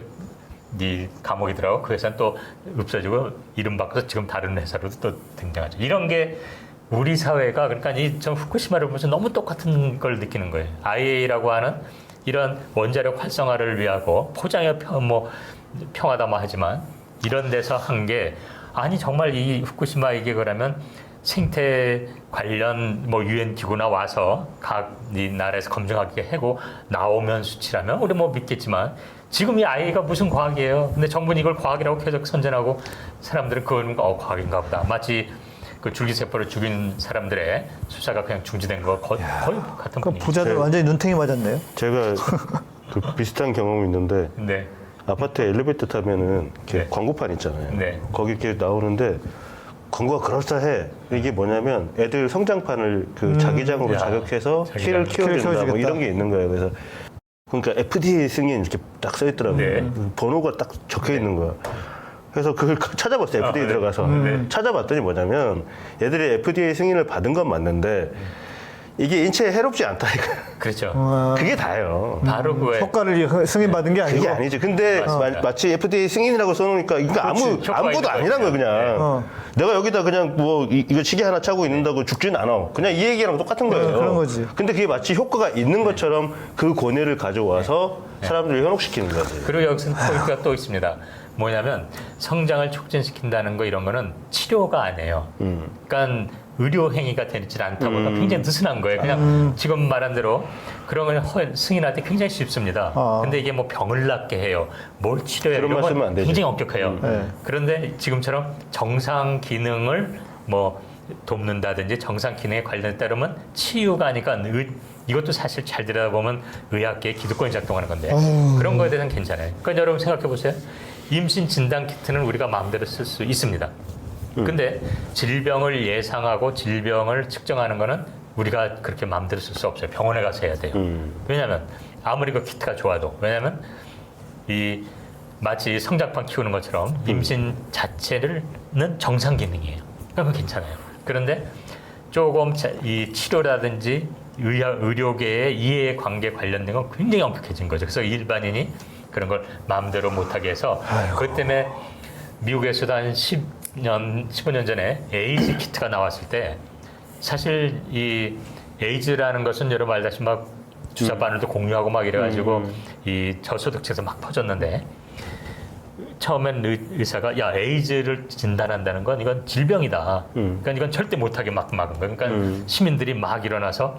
네 감옥에 들어가고 그 회사는 또 없어지고 이름 바꿔서 지금 다른 회사로 또 등장하죠. 이런 게 우리 사회가 그러니까 전 후쿠시마를 보면서 너무 똑같은 걸 느끼는 거예요. IAEA라고 하는 이런 원자력 활성화를 위하고 포장의 평화다 하지만 이런 데서 한 게 아니 정말 이 후쿠시마 이게 그러면 생태 관련 유엔 기구나 와서 각 이 나라에서 검증하게 하고 나오면 수치라면 우리 믿겠지만 지금 이 아이가 무슨 과학이에요. 근데 정부는 이걸 과학이라고 계속 선전하고 사람들은 그걸 과학인가 보다. 마치 그 줄기세포를 죽인 사람들의 수사가 그냥 중지된 거 거의 같은 그 분위기. 부자들 완전히 눈탱이 맞았네요. 제가 그 비슷한 경험이 있는데 네. 아파트 엘리베이터 타면은 이렇게 네. 광고판 있잖아요. 네. 거기 이렇게 나오는데 광고가 그럴싸해. 이게 뭐냐면 애들 성장판을 그 자기장으로 야, 자극해서 키를 자기장. 키워준다 뭐 이런 게 있는 거예요. 그래서 그러니까 FDA 승인 이렇게 딱 써 있더라고요. 네. 번호가 딱 적혀 있는 거야. 그래서 그걸 찾아봤어요. FDA 네. 들어가서 네. 찾아봤더니 뭐냐면 얘들이 FDA 승인을 받은 건 맞는데 이게 인체에 해롭지 않다 이거. 그렇죠. 그게 다예요. 바로 그거에 효과를 승인받은 게 아니고. 그게 아니죠. 근데 맞습니다. 마치 FDA 승인이라고 써놓으니까 이거 효과가 아무것도 있는 아니란 거야 거죠. 그냥. 내가 여기다 그냥 이거 시계 하나 차고 있는다고 죽지는 않아. 그냥 이 얘기랑 똑같은 거예요. 그런 거지. 근데 그게 마치 효과가 있는 것처럼 그 권위를 가져와서 사람들을 현혹시키는 거지. 그리고 여기서 포인트가 또 있습니다. 뭐냐면 성장을 촉진시킨다는 거 이런 거는 치료가 아니에요. 그러니까 의료 행위가 되지 않다 보니까 굉장히 느슨한 거예요. 그냥 지금 말한 대로 그런 걸 승인할 때 굉장히 쉽습니다. 근데 이게 뭐 병을 낫게 해요. 뭘 치료해요. 그런 이런 말 쓰면 안 건 되죠. 굉장히 엄격해요. 네. 그런데 지금처럼 정상 기능을 뭐 돕는다든지 정상 기능에 관련에 따르면 치유가 아니까 이것도 사실 잘 들여다보면 의학계의 기득권이 작동하는 건데 그런 거에 대해서는 괜찮아요. 그러니까 여러분 생각해 보세요. 임신 진단 키트는 우리가 마음대로 쓸 수 있습니다. 근데 질병을 예상하고 질병을 측정하는 거는 우리가 그렇게 마음대로 쓸 수 없어요. 병원에 가서 해야 돼요. 왜냐하면 아무리 그 키트가 좋아도 왜냐하면 이 마치 성장판 키우는 것처럼 임신 자체는 정상 기능이에요. 그건 괜찮아요. 그런데 조금 이 치료라든지 의료계의 이해 관계 관련된 건 굉장히 엄격해진 거죠. 그래서 일반인이 그런 걸 마음대로 못하게 해서 그것 때문에 미국에서도 한 10년, 15년 전에 에이즈 키트가 나왔을 때 사실 이 에이즈라는 것은 여러분 알다시피 막 주사 바늘도 공유하고 막 이래가지고 이 저소득층에서 막 퍼졌는데 처음엔 의사가 야 에이즈를 진단한다는 건 이건 질병이다. 그러니까 이건 절대 못하게 막 막은 거예요. 그러니까 시민들이 막 일어나서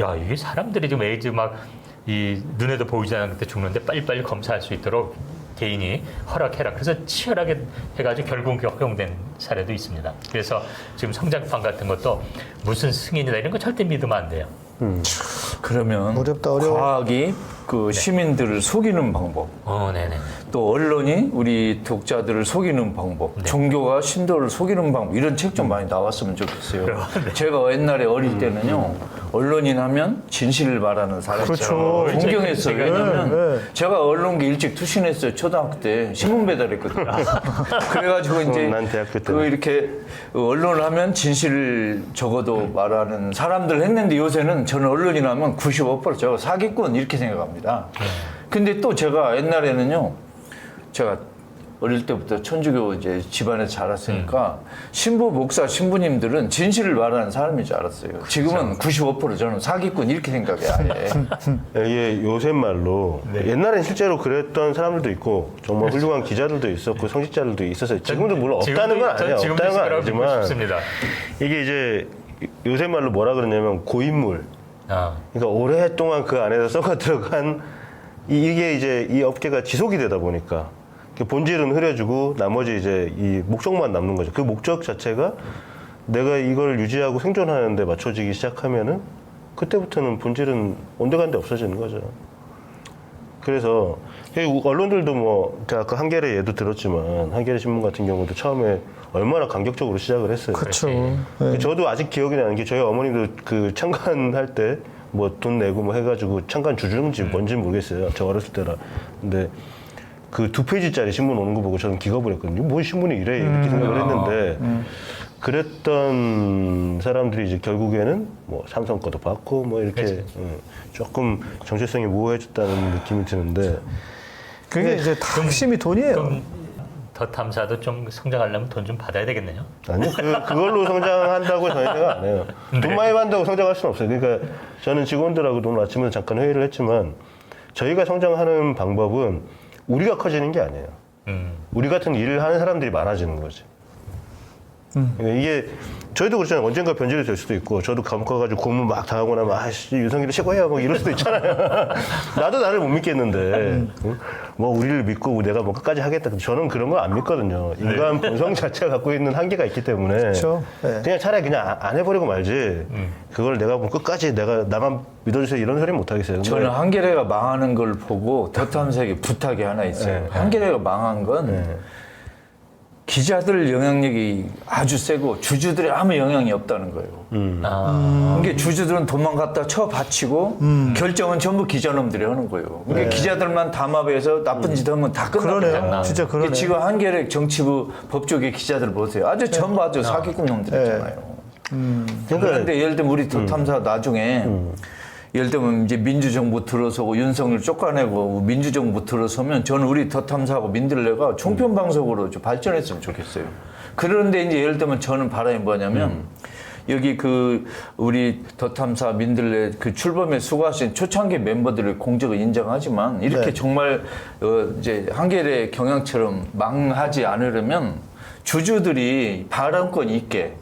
야 이게 사람들이 지금 에이즈 막 이 눈에도 보이지 않는데 죽는데 빨리빨리 검사할 수 있도록 개인이 허락해라. 그래서 치열하게 해가지고 결국 허용된 사례도 있습니다. 그래서 지금 성장판 같은 것도 무슨 승인이다 이런 거 절대 믿으면 안 돼요. 그러면 어렵다, 어려워. 과학이 그 시민들을 속이는 방법, 네네. 또 언론이 우리 독자들을 속이는 방법, 종교가 신도를 속이는 방법 이런 책 좀 많이 나왔으면 좋겠어요. 제가 옛날에 어릴 때는요 언론인 하면 진실을 말하는 사람처럼 그렇죠. 존경했어요. 왜냐면 네. 제가 언론계 일찍 투신했어요. 초등학교 때 신문 배달했거든요. 그래가지고 이제 난 대학교 때. 그 이렇게 언론을 하면 진실을 적어도 말하는 사람들 했는데 요새는 저는 언론인 하면 95% 제가 사기꾼 이렇게 생각합니다. 근데 또 제가 옛날에는요, 제가 어릴 때부터 천주교 이제 집안에서 자랐으니까 신부, 목사, 신부님들은 진실을 말하는 사람인 줄 알았어요. 지금은 95% 저는 사기꾼 이렇게 생각해요. 아예. 이게 요새 말로 옛날엔 실제로 그랬던 사람들도 있고 정말 훌륭한 기자들도 있었고 성직자들도 있었어요. 지금도 물론 없다는 건 아니에요. 없다는 건 아니지만 싶습니다. 이게 이제 요새 말로 뭐라 그러냐면 고인물. 그러니까 오랫동안 그 안에서 썩어 들어간 이게 이제 이 업계가 지속이 되다 보니까 본질은 흐려지고 나머지 이제 이 목적만 남는 거죠. 그 목적 자체가 내가 이걸 유지하고 생존하는 데 맞춰지기 시작하면은 그때부터는 본질은 온데간데 없어지는 거죠. 그래서 언론들도 뭐 아까 한겨레 예도 들었지만 한겨레 신문 같은 경우도 처음에 얼마나 강격적으로 시작을 했어요. 그렇죠. 네. 저도 아직 기억이 나는 게 저희 어머님도 그 창간할 때 뭐 돈 내고 뭐 해가지고 창간 주주인지 뭔지는 모르겠어요. 저 어렸을 때라. 근데 그 2페이지짜리 신문 오는 거 보고 저는 기겁을 했거든요. 뭐 신문이 이래 이렇게 생각을 했는데 그랬던 사람들이 이제 결국에는 뭐 삼성 거도 받고 뭐 이렇게 조금 정체성이 모호해졌다는 느낌이 드는데 그게 이제 다 핵심이 돈이에요. 그럼 더 탐사도 좀 성장하려면 돈 좀 받아야 되겠네요. 아니요, 그걸로 성장한다고 저희 생각 안 해요. 돈 많이 받는다고 성장할 수는 없어요. 그러니까 저는 직원들하고 오늘 아침에 잠깐 회의를 했지만 저희가 성장하는 방법은 우리가 커지는 게 아니에요. 우리 같은 일을 하는 사람들이 많아지는 거지. 그러니까 이게 저희도 그렇잖아요. 언젠가 변질이 될 수도 있고 저도 감옥 가가지고 고문 막 당하고 나면 아씨 유성기를 최고야 뭐 이럴 수도 있잖아요. 나도 나를 못 믿겠는데 응? 뭐 우리를 믿고 내가 뭐 끝까지 하겠다. 저는 그런 거 안 믿거든요. 인간 본성 자체가 갖고 있는 한계가 있기 때문에 그렇죠. 네. 그냥 차라리 그냥 안 해버리고 말지. 그걸 내가 뭐 끝까지 내가 나만 믿어주세요 이런 소리는 못 하겠어요. 근데 저는 한겨레가 망하는 걸 보고 더 탐색에 부탁이 하나 있어요. 한겨레가 망한 건 기자들 영향력이 아주 세고 주주들이 아무 영향이 없다는 거예요. 그러니까 주주들은 돈만 갖다 쳐 바치고 결정은 전부 기자놈들이 하는 거예요. 그러니까 기자들만 담합해서 나쁜 짓 하면 다 그러네요. 끝나거든요. 진짜 그러네. 지금 한겨레 정치부 법조계 기자들 보세요. 아주 전부 아주 사기꾼 놈들이잖아요. 그런데 예를 들면 우리 더 탐사 나중에 예를 들면 이제 민주정부 들어서고 윤석열 쫓아내고 민주정부 들어서면 저는 우리 더 탐사하고 민들레가 총편방송으로 좀 발전했으면 좋겠어요. 그런데 이제 예를 들면 저는 바람이 뭐냐면 여기 그 우리 더 탐사 민들레 그 출범에 수고하신 초창기 멤버들의 공적을 인정하지만 이렇게 네. 정말 이제 한겨레 경향처럼 망하지 않으려면 주주들이 발언권 있게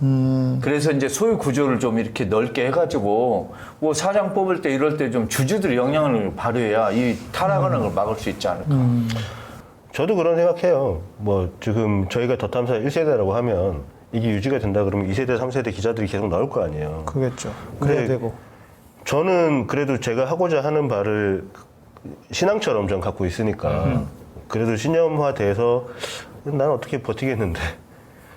그래서 이제 소유 구조를 좀 이렇게 넓게 해가지고 뭐 사장 뽑을 때 이럴 때 좀 주주들이 영향을 발휘해야 이 타락하는 걸 막을 수 있지 않을까. 저도 그런 생각해요. 뭐 지금 저희가 더 탐사 1세대라고 하면 이게 유지가 된다 그러면 2세대, 3세대 기자들이 계속 나올 거 아니에요. 그겠죠. 그래야 근데 되고. 저는 그래도 제가 하고자 하는 바를 신앙처럼 좀 갖고 있으니까 그래도 신념화돼서 난 어떻게 버티겠는데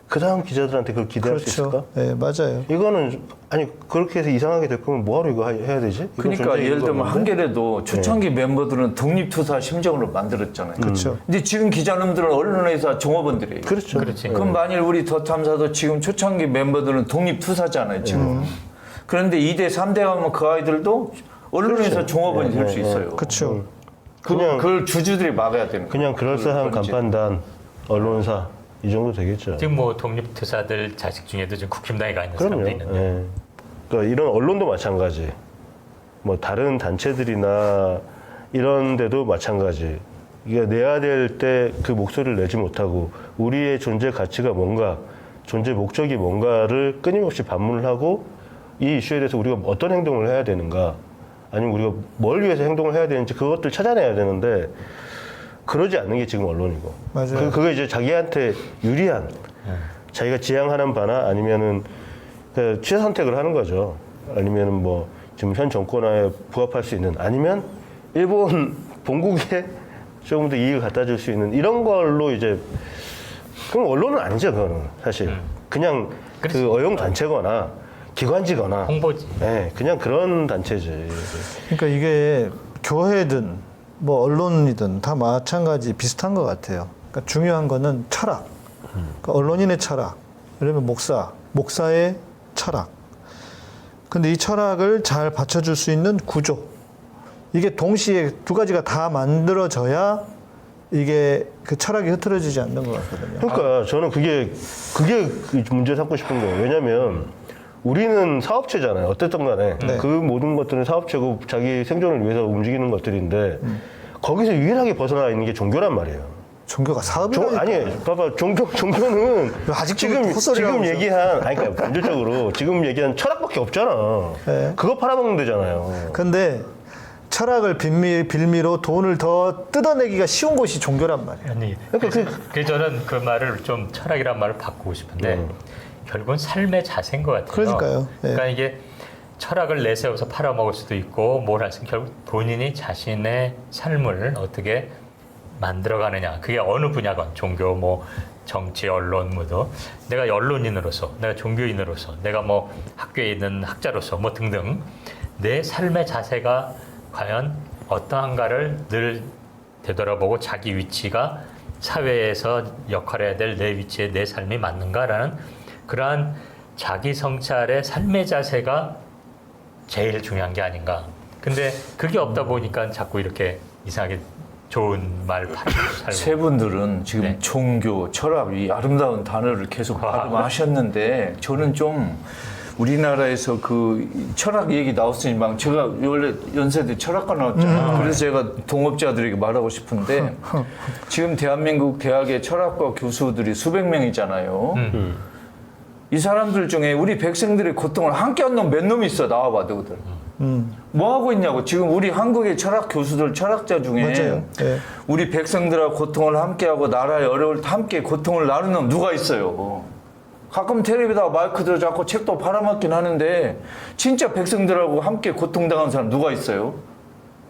그 다음 기자들한테 그걸 기대할 수 있을까? 네, 맞아요. 이거는 아니 그렇게 해서 이상하게 될 거면 뭐하러 이거 해야 되지? 이건 그러니까 존재 예를 이유가 들면 없는데? 한겨레도 초창기 멤버들은 독립투사 심정으로 만들었잖아요. 그렇죠. 근데 지금 기자님들은 언론회사 종업원들이에요. 그렇죠. 그렇지. 그럼 만일 우리 더 탐사도 지금 초창기 멤버들은 독립투사잖아요, 지금. 그런데 2대, 3대 가면 그 아이들도 언론회사 종업원이 될 수 있어요. 그렇죠. 그냥 그걸 주주들이 막아야 되는 거예요. 그냥 그럴싸한 간판단 언론사 이 정도 되겠죠. 지금 뭐 독립투사들 자식 중에도 지금 국힘당에 가 있는 그럼요. 사람도 있는데 예. 그러니까 이런 언론도 마찬가지. 뭐 다른 단체들이나 이런 데도 마찬가지. 이게 내야 될 때 그 목소리를 내지 못하고 우리의 존재 가치가 뭔가, 존재 목적이 뭔가를 끊임없이 반문을 하고 이 이슈에 대해서 우리가 어떤 행동을 해야 되는가, 아니면 우리가 뭘 위해서 행동을 해야 되는지 그것들 찾아내야 되는데 그러지 않는 게 지금 언론이고. 맞아요. 그거 이제 자기한테 유리한, 자기가 지향하는 바나 아니면은 그 취선택을 하는 거죠. 아니면은 뭐 지금 현 정권에 부합할 수 있는, 아니면 일본 본국에 조금 더 이익을 갖다 줄 수 있는 이런 걸로 이제, 그럼 언론은 아니죠, 그거는 사실. 그냥 그 어용 단체거나 기관지거나, 홍보지. 네, 그냥 그런 단체지. 그러니까 이게 교회든 뭐 언론이든 다 마찬가지 비슷한 것 같아요. 그러니까 중요한 거는 철학. 그러니까 언론인의 철학. 그러면 목사의 철학. 근데 이 철학을 잘 받쳐줄 수 있는 구조. 이게 동시에 두 가지가 다 만들어져야 이게 그 철학이 흐트러지지 않는 것 같거든요. 그러니까 저는 그게 그 문제 삼고 싶은 거예요. 왜냐면 우리는 사업체잖아요. 어쨌든 간에. 네. 그 모든 것들은 사업체고 자기 생존을 위해서 움직이는 것들인데 거기서 유일하게 벗어나 있는 게 종교란 말이에요. 종교가 사업이라니까. 아니, 봐봐. 종교는 아직도 지금 헛소리라고 그러죠. 얘기한, 아니, 그러니까 본질적으로 지금 얘기한 철학밖에 없잖아. 네. 그거 팔아먹는 데잖아요. 근데 철학을 빌미로 돈을 더 뜯어내기가 쉬운 곳이 종교란 말이에요. 아니, 그래서 저는 그 말을 좀 철학이란 말을 바꾸고 싶은데 결국은 삶의 자세인 것 같아요. 그러니까요. 예. 그러니까 이게 철학을 내세워서 팔아먹을 수도 있고 뭘 할 수, 결국 본인이 자신의 삶을 어떻게 만들어가느냐. 그게 어느 분야건 종교, 뭐 정치, 언론, 뭐도 내가 언론인으로서, 내가 종교인으로서, 내가 뭐 학교에 있는 학자로서 뭐 등등 내 삶의 자세가 과연 어떠한가를 늘 되돌아보고 자기 위치가 사회에서 역할해야 될 내 위치에 내 삶이 맞는가라는 그러한 자기 성찰의 삶의 자세가 제일 중요한 게 아닌가. 근데 그게 없다 보니까 자꾸 이렇게 이상하게 좋은 말 팔고 살고. 세 분들은 지금 네. 종교, 철학, 이 아름다운 단어를 계속 발음하셨는데 저는 좀 우리나라에서 그 철학 얘기 나왔으니 막 제가 원래 연세대 철학과 나왔잖아요. 그래서 제가 동업자들에게 말하고 싶은데 지금 대한민국 대학의 철학과 교수들이 수백 명이잖아요. 이 사람들 중에 우리 백성들의 고통을 함께 한 놈 몇 놈 있어. 나와봐, 너희들. 뭐 하고 있냐고. 지금 우리 한국의 철학 교수들, 철학자 중에 맞아요. 예. 우리 백성들하고 고통을 함께하고 나라의 어려울 때 함께 고통을 나누는 놈 누가 있어요. 가끔 텔레비다 마이크 들어잡고 책도 팔아먹긴 하는데 진짜 백성들하고 함께 고통당한 사람 누가 있어요?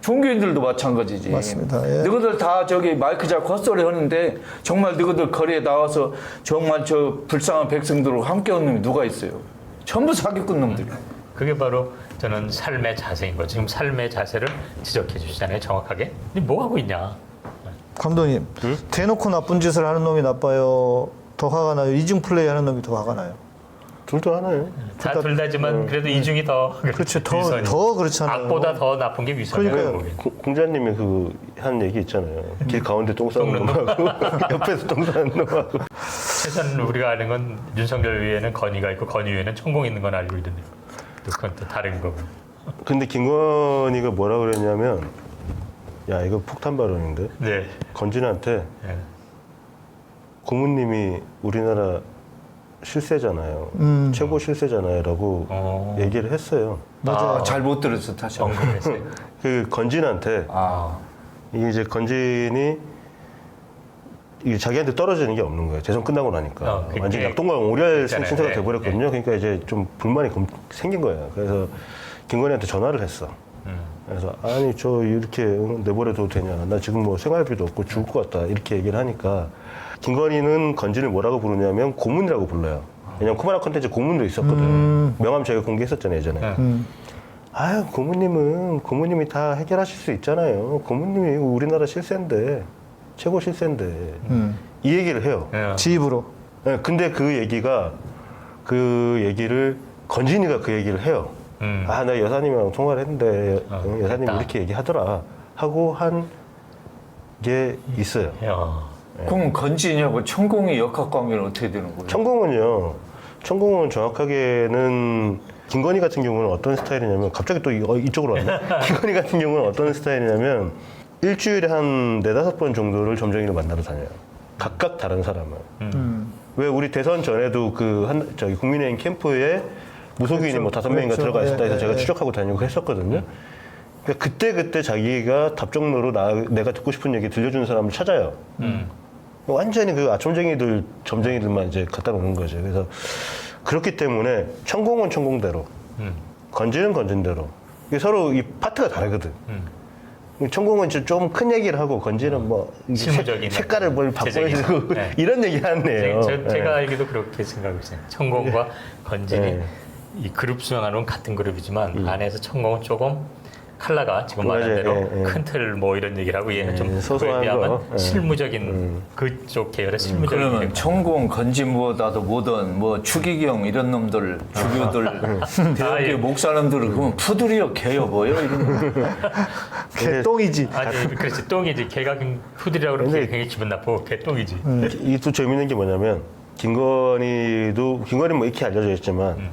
종교인들도 마찬가지지. 맞습니다. 예. 너희들 다 저기 마이크 잡고 헛소리 하는데 정말 너희들 거리에 나와서 정말 저 불쌍한 백성들하고 함께 온 놈이 누가 있어요? 전부 사기꾼 놈들이. 그게 바로 저는 삶의 자세인 거죠. 지금 삶의 자세를 지적해 주시잖아요. 정확하게. 근데 뭐 하고 있냐. 감독님, 대놓고 나쁜 짓을 하는 놈이 나빠요? 더 화가 나요? 이중 플레이 하는 놈이 더 화가 나요? 둘 다 하나요? 다 둘 다지만 그래도 이중이 더 그렇죠. 위선이. 더 그렇잖아요. 악보다 더 나쁜 게 위선이에요. 그러니까요. 결국엔. 공자님이 그 한 얘기 있잖아요. 길 가운데 똥 싸는 놈하고 옆에서 똥 싸는 놈하고. 최소한 우리가 아는 건 윤석열 위에는 건의가 있고 건의 위에는 천공 있는 건 알고 있는데 또 그건 또 다른 거고. 근데 김건희가 뭐라 그랬냐면, 야 이거 폭탄 발언인데 네. 건진한테 네. 고모님이 우리나라 실세잖아요. 최고 실세잖아요라고 얘기를 했어요. 맞아요. 잘 못 들어서 다시 한번. 언급했어요. 그 건진한테 아, 이게 이제 건진이 이게 자기한테 떨어지는 게 없는 거예요. 대선 끝나고 나니까 그게 완전 히 약동강 오리알 있잖아요. 신세가 네, 돼버렸거든요. 그러니까 이제 좀 불만이 생긴 거예요. 그래서 김건희한테 전화를 했어. 그래서 아니 저 이렇게 내버려둬도 되냐? 나 지금 뭐 생활비도 없고 죽을 것 같다 이렇게 얘기를 하니까 김건희는 건진을 뭐라고 부르냐면 고문이라고 불러요. 왜냐면 쿠바라 컨텐츠 고문도 있었거든. 명함 저희가 공개했었잖아요 예전에. 아유 고모님이 다 해결하실 수 있잖아요. 고모님이 우리나라 실세인데 최고 실세인데 이 얘기를 해요. 예. 지입으로. 네, 근데 그 얘기를 건진이가 그 얘기를 해요. 아 나 여사님이랑 통화를 했는데 여사님이 됐다. 이렇게 얘기하더라 하고 한 게 있어요. 야. 그럼 건진이하고 천공이 역학 관계는 어떻게 되는 거예요? 천공은 정확하게는 김건희 같은 경우는 어떤 스타일이냐면 갑자기 또 이쪽으로 왔네. 김건희 같은 경우는 어떤 스타일이냐면 일주일에 한 4-5번 정도를 점쟁이를 만나러 다녀요. 각각 다른 사람을. 왜 우리 대선 전에도 저기 국민의힘 캠프에 무속인이 뭐 5명인가 그렇죠. 들어가 있었다 해서 예, 제가 예. 추적하고 다니고 했었거든요. 그러니까 그때 자기가 답정너로 내가 듣고 싶은 얘기 들려주는 사람을 찾아요. 완전히 그 점쟁이들만 이제 갖다 놓는 거죠. 그래서 그렇기 때문에 천공은 천공대로, 건진은 건진대로. 이게 서로 이 파트가 다르거든. 천공은 좀 큰 얘기를 하고 건진은 뭐 실무적인 색깔을 뭘 재정이죠. 바꿔주고 네. 이런 얘기 하네요. 제가 알기도 그렇게 생각하고 있어요. 천공과 건진이 네. 이 그룹 수행하는 같은 그룹이지만 안에서 천공은 조금 칼라가 지금 말한 맞아요. 대로 예, 예. 큰 틀 뭐 이런 얘기라고 얘는 좀 소소한 그거에 비하면 거. 예. 실무적인 그쪽 계열의 실무적인 그러면 얘기가 천공, 건진보다도 뭐든 뭐 추기경 이런 놈들, 주교들, 대학교 예. 목사님들은 그러면 푸들이요, 개요 뭐요 이런 거. 개똥이지. 아니 그렇지 똥이지 걔가 후들이라고 그러면 근데- 굉장히 기분 나쁘고 걔 똥이지. 이게 또 재밌는 게 뭐냐면 김건희는 뭐 익히 알려져 있지만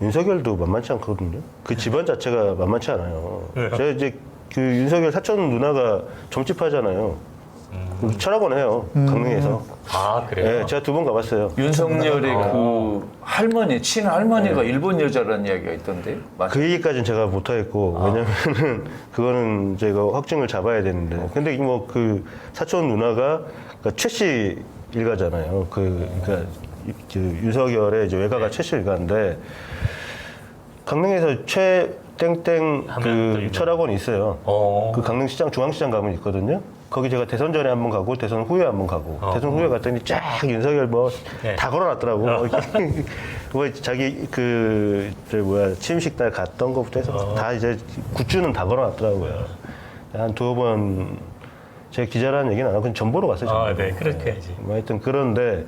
윤석열도 만만치 않거든요. 그 집안 자체가 만만치 않아요. 네. 제가 이제 그 윤석열 사촌 누나가 점집하잖아요. 철학원 해요. 강릉에서. 아 그래요? 네, 제가 2번 가봤어요. 윤석열의 그 할머니, 친할머니가 일본 여자라는 이야기가 있던데. 맞아요? 그 얘기까지는 제가 못하겠고 왜냐면은 그거는 제가 확증을 잡아야 되는데 근데 뭐 그 사촌 누나가 그러니까 최씨 일가잖아요. 그러니까 그 윤석열의 이제 외가가 최씨 일가인데 강릉에서 최 땡땡 하면 또 그 유명. 철학원이 있어요. 그 강릉시장 중앙시장 가면 있거든요. 거기 제가 대선 전에 한번 가고 대선 후에 한번 가고 대선 후에 갔더니 쫙 윤석열 뭐 네. 다 걸어놨더라고. 뭐 자기 취임식 날 갔던 것부터 해서 다 이제 굿즈는 다 걸어놨더라고요. 한 2번 제가 기자라는 얘기는 안 하고 그냥 전보러 갔어요. 아, 전보러. 네 그렇게 해야지. 뭐 하여튼 그런데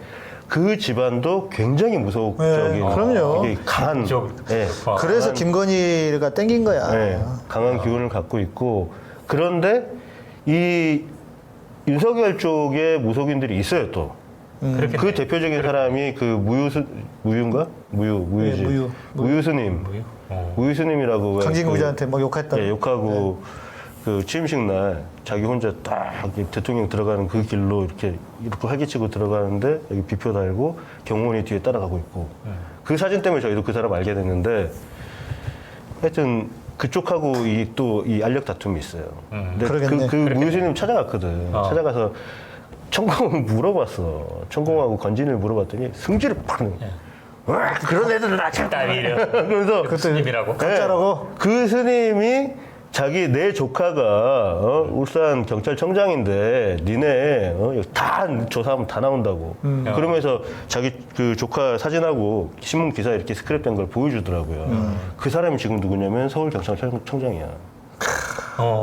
그 집안도 굉장히 무속적인 네, 그럼요. 이게 강한 그쪽- 예, 그래서 김건희가 땡긴 거야. 네, 강한 기운을 갖고 있고 그런데 이 윤석열 쪽에 무속인들이 있어요 또. 그렇게 그 대표적인 사람이 그 무유인가? 무유지. 네, 무유스님. 어. 무유스님이라고 왜 강진구 그- 기자한테 뭐 욕했다. 예, 욕하고 그 취임식 날 자기 혼자 딱 이렇게 대통령 들어가는 그 길로 이렇게 활기치고 들어가는데 여기 비표 달고 경호원이 뒤에 따라가고 있고 그 사진 때문에 저희도 그 사람 알게 됐는데 하여튼 그쪽하고 또 이 알력 다툼이 있어요. 근데 그러겠네. 그 무유스님 찾아갔거든. 찾아가서 천공을 물어봤어. 천공하고 건진을 물어봤더니 승질을 팍. 와, 그런 애들은 나 참. 딸이래요. 그래서 스님이라고. 가짜라고? 그 스님이 내 조카가 울산 경찰청장인데 니네 다 조사하면 다 나온다고. 그러면서 자기 그 조카 사진하고 신문 기사 이렇게 스크랩된 걸 보여주더라고요. 그 사람이 지금 누구냐면 서울 경찰청장이야.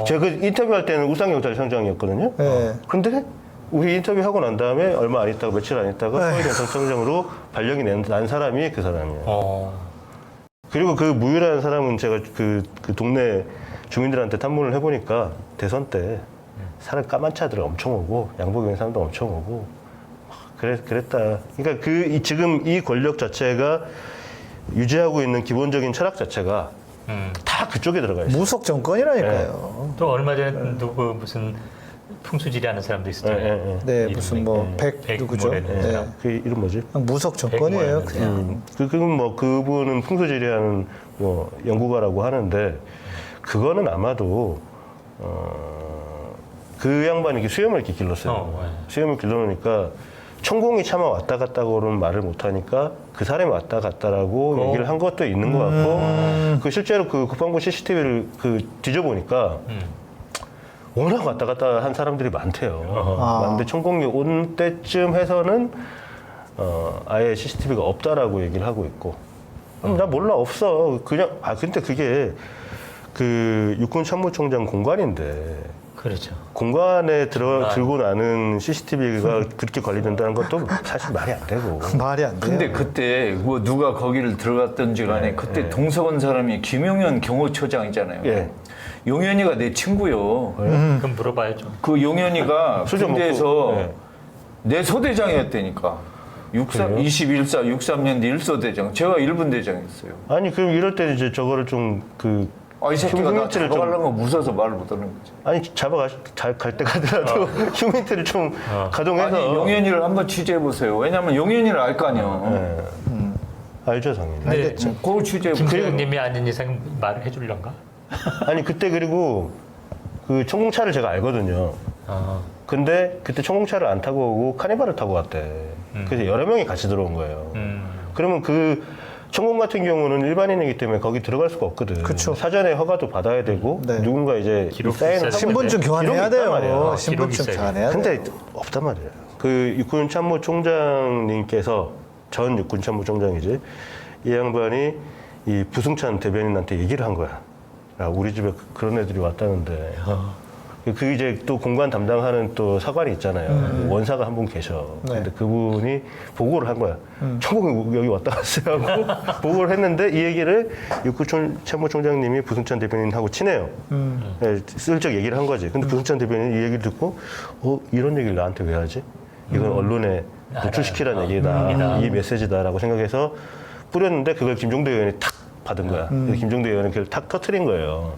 제가 그 인터뷰할 때는 울산 경찰청장이었거든요. 네. 근데 우리 인터뷰하고 난 다음에 얼마 안 있다가 며칠 안 있다가 서울 경찰청장으로 발령이 난 사람이 그 사람이에요. 그리고 그 무유라는 사람은 제가 그 동네 주민들한테 탐문을 해보니까 대선 때 사람 까만 차들 엄청 오고 양복 입은 사람도 엄청 오고 그랬다. 그러니까 지금 이 권력 자체가 유지하고 있는 기본적인 철학 자체가 다 그쪽에 들어가 있어요. 무속 정권이라니까요. 또 얼마 전에 누구 무슨 풍수지리하는 사람도 있었잖아요. 네, 무슨 뭐 백 누구죠? 뭐라는 네. 사람. 그 이름 뭐지? 그냥 무석 정권이에요. 그냥. 그건 뭐 그분은 풍수지리하는 뭐 연구가라고 하는데 그거는 아마도 그 양반이 이렇게 수염을 이렇게 길렀어요. 수염을 길러놓으니까 천공이 차마 왔다 갔다고는 말을 못하니까 그 사람이 왔다 갔다라고 얘기를 한 것도 있는 것 같고 그 실제로 그 국방부 CCTV를 그 뒤져보니까 워낙 왔다 갔다 한 사람들이 많대요. 많은데 천공이 온 때쯤 해서는 아예 CCTV가 없다라고 얘기를 하고 있고 나 몰라 없어 그냥 근데 그게 그 육군 참모총장 공간인데 그렇죠. 공간에 들고 나는 CCTV가 그렇게 관리된다는 것도 사실 말이 안 되고. 말이 안 돼요. 근데 그때 뭐 누가 거기를 들어갔던지 간에 그때 동석원 사람이 김용현 경호처장이잖아요. 예. 용현이가 내 친구요. 그럼 물어봐야죠. 그 용현이가 술 좀 군대에서 먹고, 예. 내 소대장이었다니까. 21사 63년대 1소대장. 제가 1분 대장이었어요. 아니 그럼 이럴 때 이제 저거를 좀그 이 새끼가 나 휴민트를 잡아가려는 거 무서워서 말을 못하는 거지. 아니 갈 때 가더라도 휴민트를 좀 가동해서. 아니 용현이를 한번 취재해보세요. 왜냐면 용현이를 알 거 아니야. 알죠 당연히. 근데 그걸 취재해보세요. 김소영님이 아닌 이상 말을 해주려는가? 아니 그때 그리고 그 천공차를 제가 알거든요. 근데 그때 천공차를 안 타고 오고 카니발을 타고 왔대. 그래서 여러 명이 같이 들어온 거예요. 그러면 그 천공 같은 경우는 일반인이기 때문에 거기 들어갈 수가 없거든. 그쵸. 사전에 허가도 받아야 되고 네. 누군가 이제 기록 사인을 있어야 하고 신분증 이제 교환해야 기록이 있단 말이야. 돼요. 신분증 기록이 교환해야 돼요. 근데 없단 말이에요. 그 육군 참모총장님께서 전 육군 참모총장이지 이 양반이 이 부승찬 대변인한테 얘기를 한 거야. 야, 우리 집에 그런 애들이 왔다는데. 그 이제 또 공관 담당하는 또 사관이 있잖아요. 원사가 한 분 계셔. 네. 근데 그분이 보고를 한 거야. 천공이 여기 왔다 갔어요 하고 보고를 했는데 이 얘기를 육군 참모총장님이 부승찬 대변인하고 친해요. 네, 슬쩍 얘기를 한 거지. 근데 부승찬 대변인이 이 얘기를 듣고 이런 얘기를 나한테 왜 하지? 이건 언론에 노출시키라는 얘기다. 이 메시지다라고 생각해서 뿌렸는데 그걸 김종대 의원이 탁 받은 거야. 그래서 김종대 의원은 그걸 탁 터트린 거예요.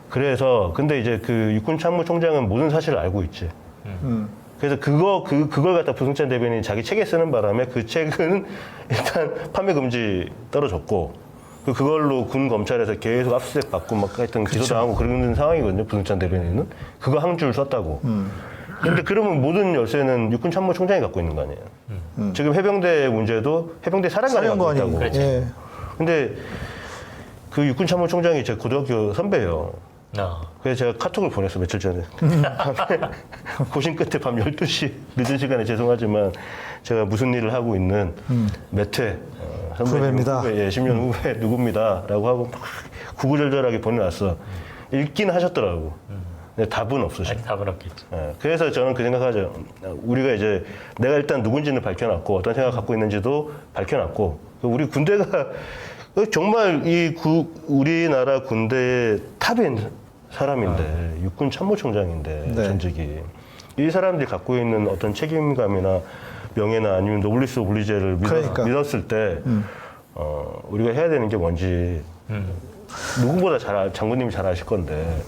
그래서 근데 이제 그 육군 참모총장은 모든 사실을 알고 있지. 그래서 그걸 갖다 부승찬 대변인이 자기 책에 쓰는 바람에 그 책은 일단 판매 금지 떨어졌고 그걸로 군 검찰에서 계속 압수수색 받고 막 하여튼 기소당하고 그러는 상황이거든요. 부승찬 대변인은 그거 한 줄 썼다고. 근데 그러면 모든 열쇠는 육군 참모총장이 갖고 있는 거 아니에요. 지금 해병대 문제도 해병대 사령관이 갖고 있다고. 예. 근데 그 육군 참모총장이 제 고등학교 선배예요. 그래서 제가 카톡을 보냈어 며칠 전에. 밤에 고심 끝에 밤 12시 늦은 시간에 죄송하지만 제가 무슨 일을 하고 있는 몇회 후배입니다. 후배, 예, 10년 후배 누굽니다 라고 하고 막 구구절절하게 보내놨어. 읽긴 하셨더라고. 근데 답은 없으셔. 답은 없겠지. 예, 그래서 저는 그 생각하죠. 우리가 이제 내가 일단 누군지는 밝혀놨고 어떤 생각 갖고 있는지도 밝혀놨고 우리 군대가 정말 우리나라 군대의 탑인 사람인데 육군 참모총장인데 네. 전직이 이 사람들이 갖고 있는 어떤 책임감이나 명예나 아니면 노블리스 오블리제를 그러니까. 믿었을 때 우리가 해야 되는 게 뭔지 누구보다 장군님이 잘 아실 건데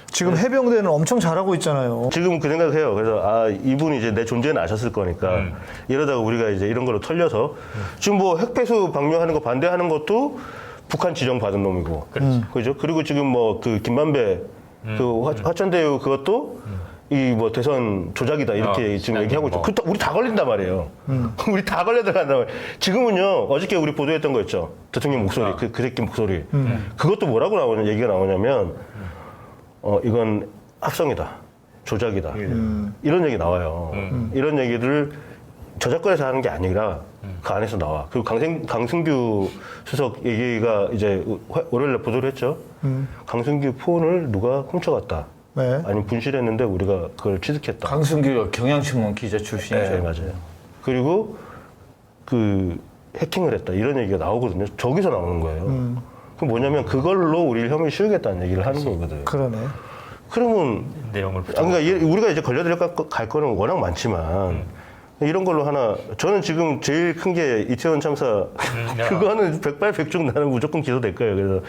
지금 해병대는 엄청 잘하고 있잖아요. 지금 그 생각해요. 그래서 이분이 이제 내 존재는 아셨을 거니까 이러다가 우리가 이제 이런 걸로 털려서 지금 뭐 핵폐수 방류하는 거 반대하는 것도 북한 지정 받은 놈이고, 그죠? 그리고 지금 뭐 그 김만배 그 화천대유 그것도 이 뭐 대선 조작이다 이렇게 지금 얘기하고 있죠. 그 우리 다 걸린단 말이에요. 우리 다 걸려 들어간단 말이에요. 지금은요 어저께 우리 보도했던 거 있죠. 대통령 목소리 그 새끼 목소리 그것도 뭐라고 나오냐 얘기가 나오냐면. 이건 합성이다, 조작이다, 이런 얘기 나와요. 이런 얘기를 저작권에서 하는 게 아니라 그 안에서 나와. 그리고 강승규 수석 얘기가 이제 월요일에 보도를 했죠. 강승규 폰을 누가 훔쳐갔다. 네. 아니면 분실했는데 우리가 그걸 취득했다. 강승규가 경향신문 기자 출신이죠. 네, 맞아요. 그리고 그 해킹을 했다 이런 얘기가 나오거든요. 저기서 나오는 거예요. 그럼 뭐냐면 그걸로 우리를 혐의 씌우겠다는 얘기를 하는 거거든. 그러네. 그러면 내용을 그러니까 우리가 이제 걸려들 갈 거는 워낙 많지만 이런 걸로 하나 저는 지금 제일 큰 게 이태원 참사 그거는 백발백중 나는 무조건 기소될 거예요. 그래서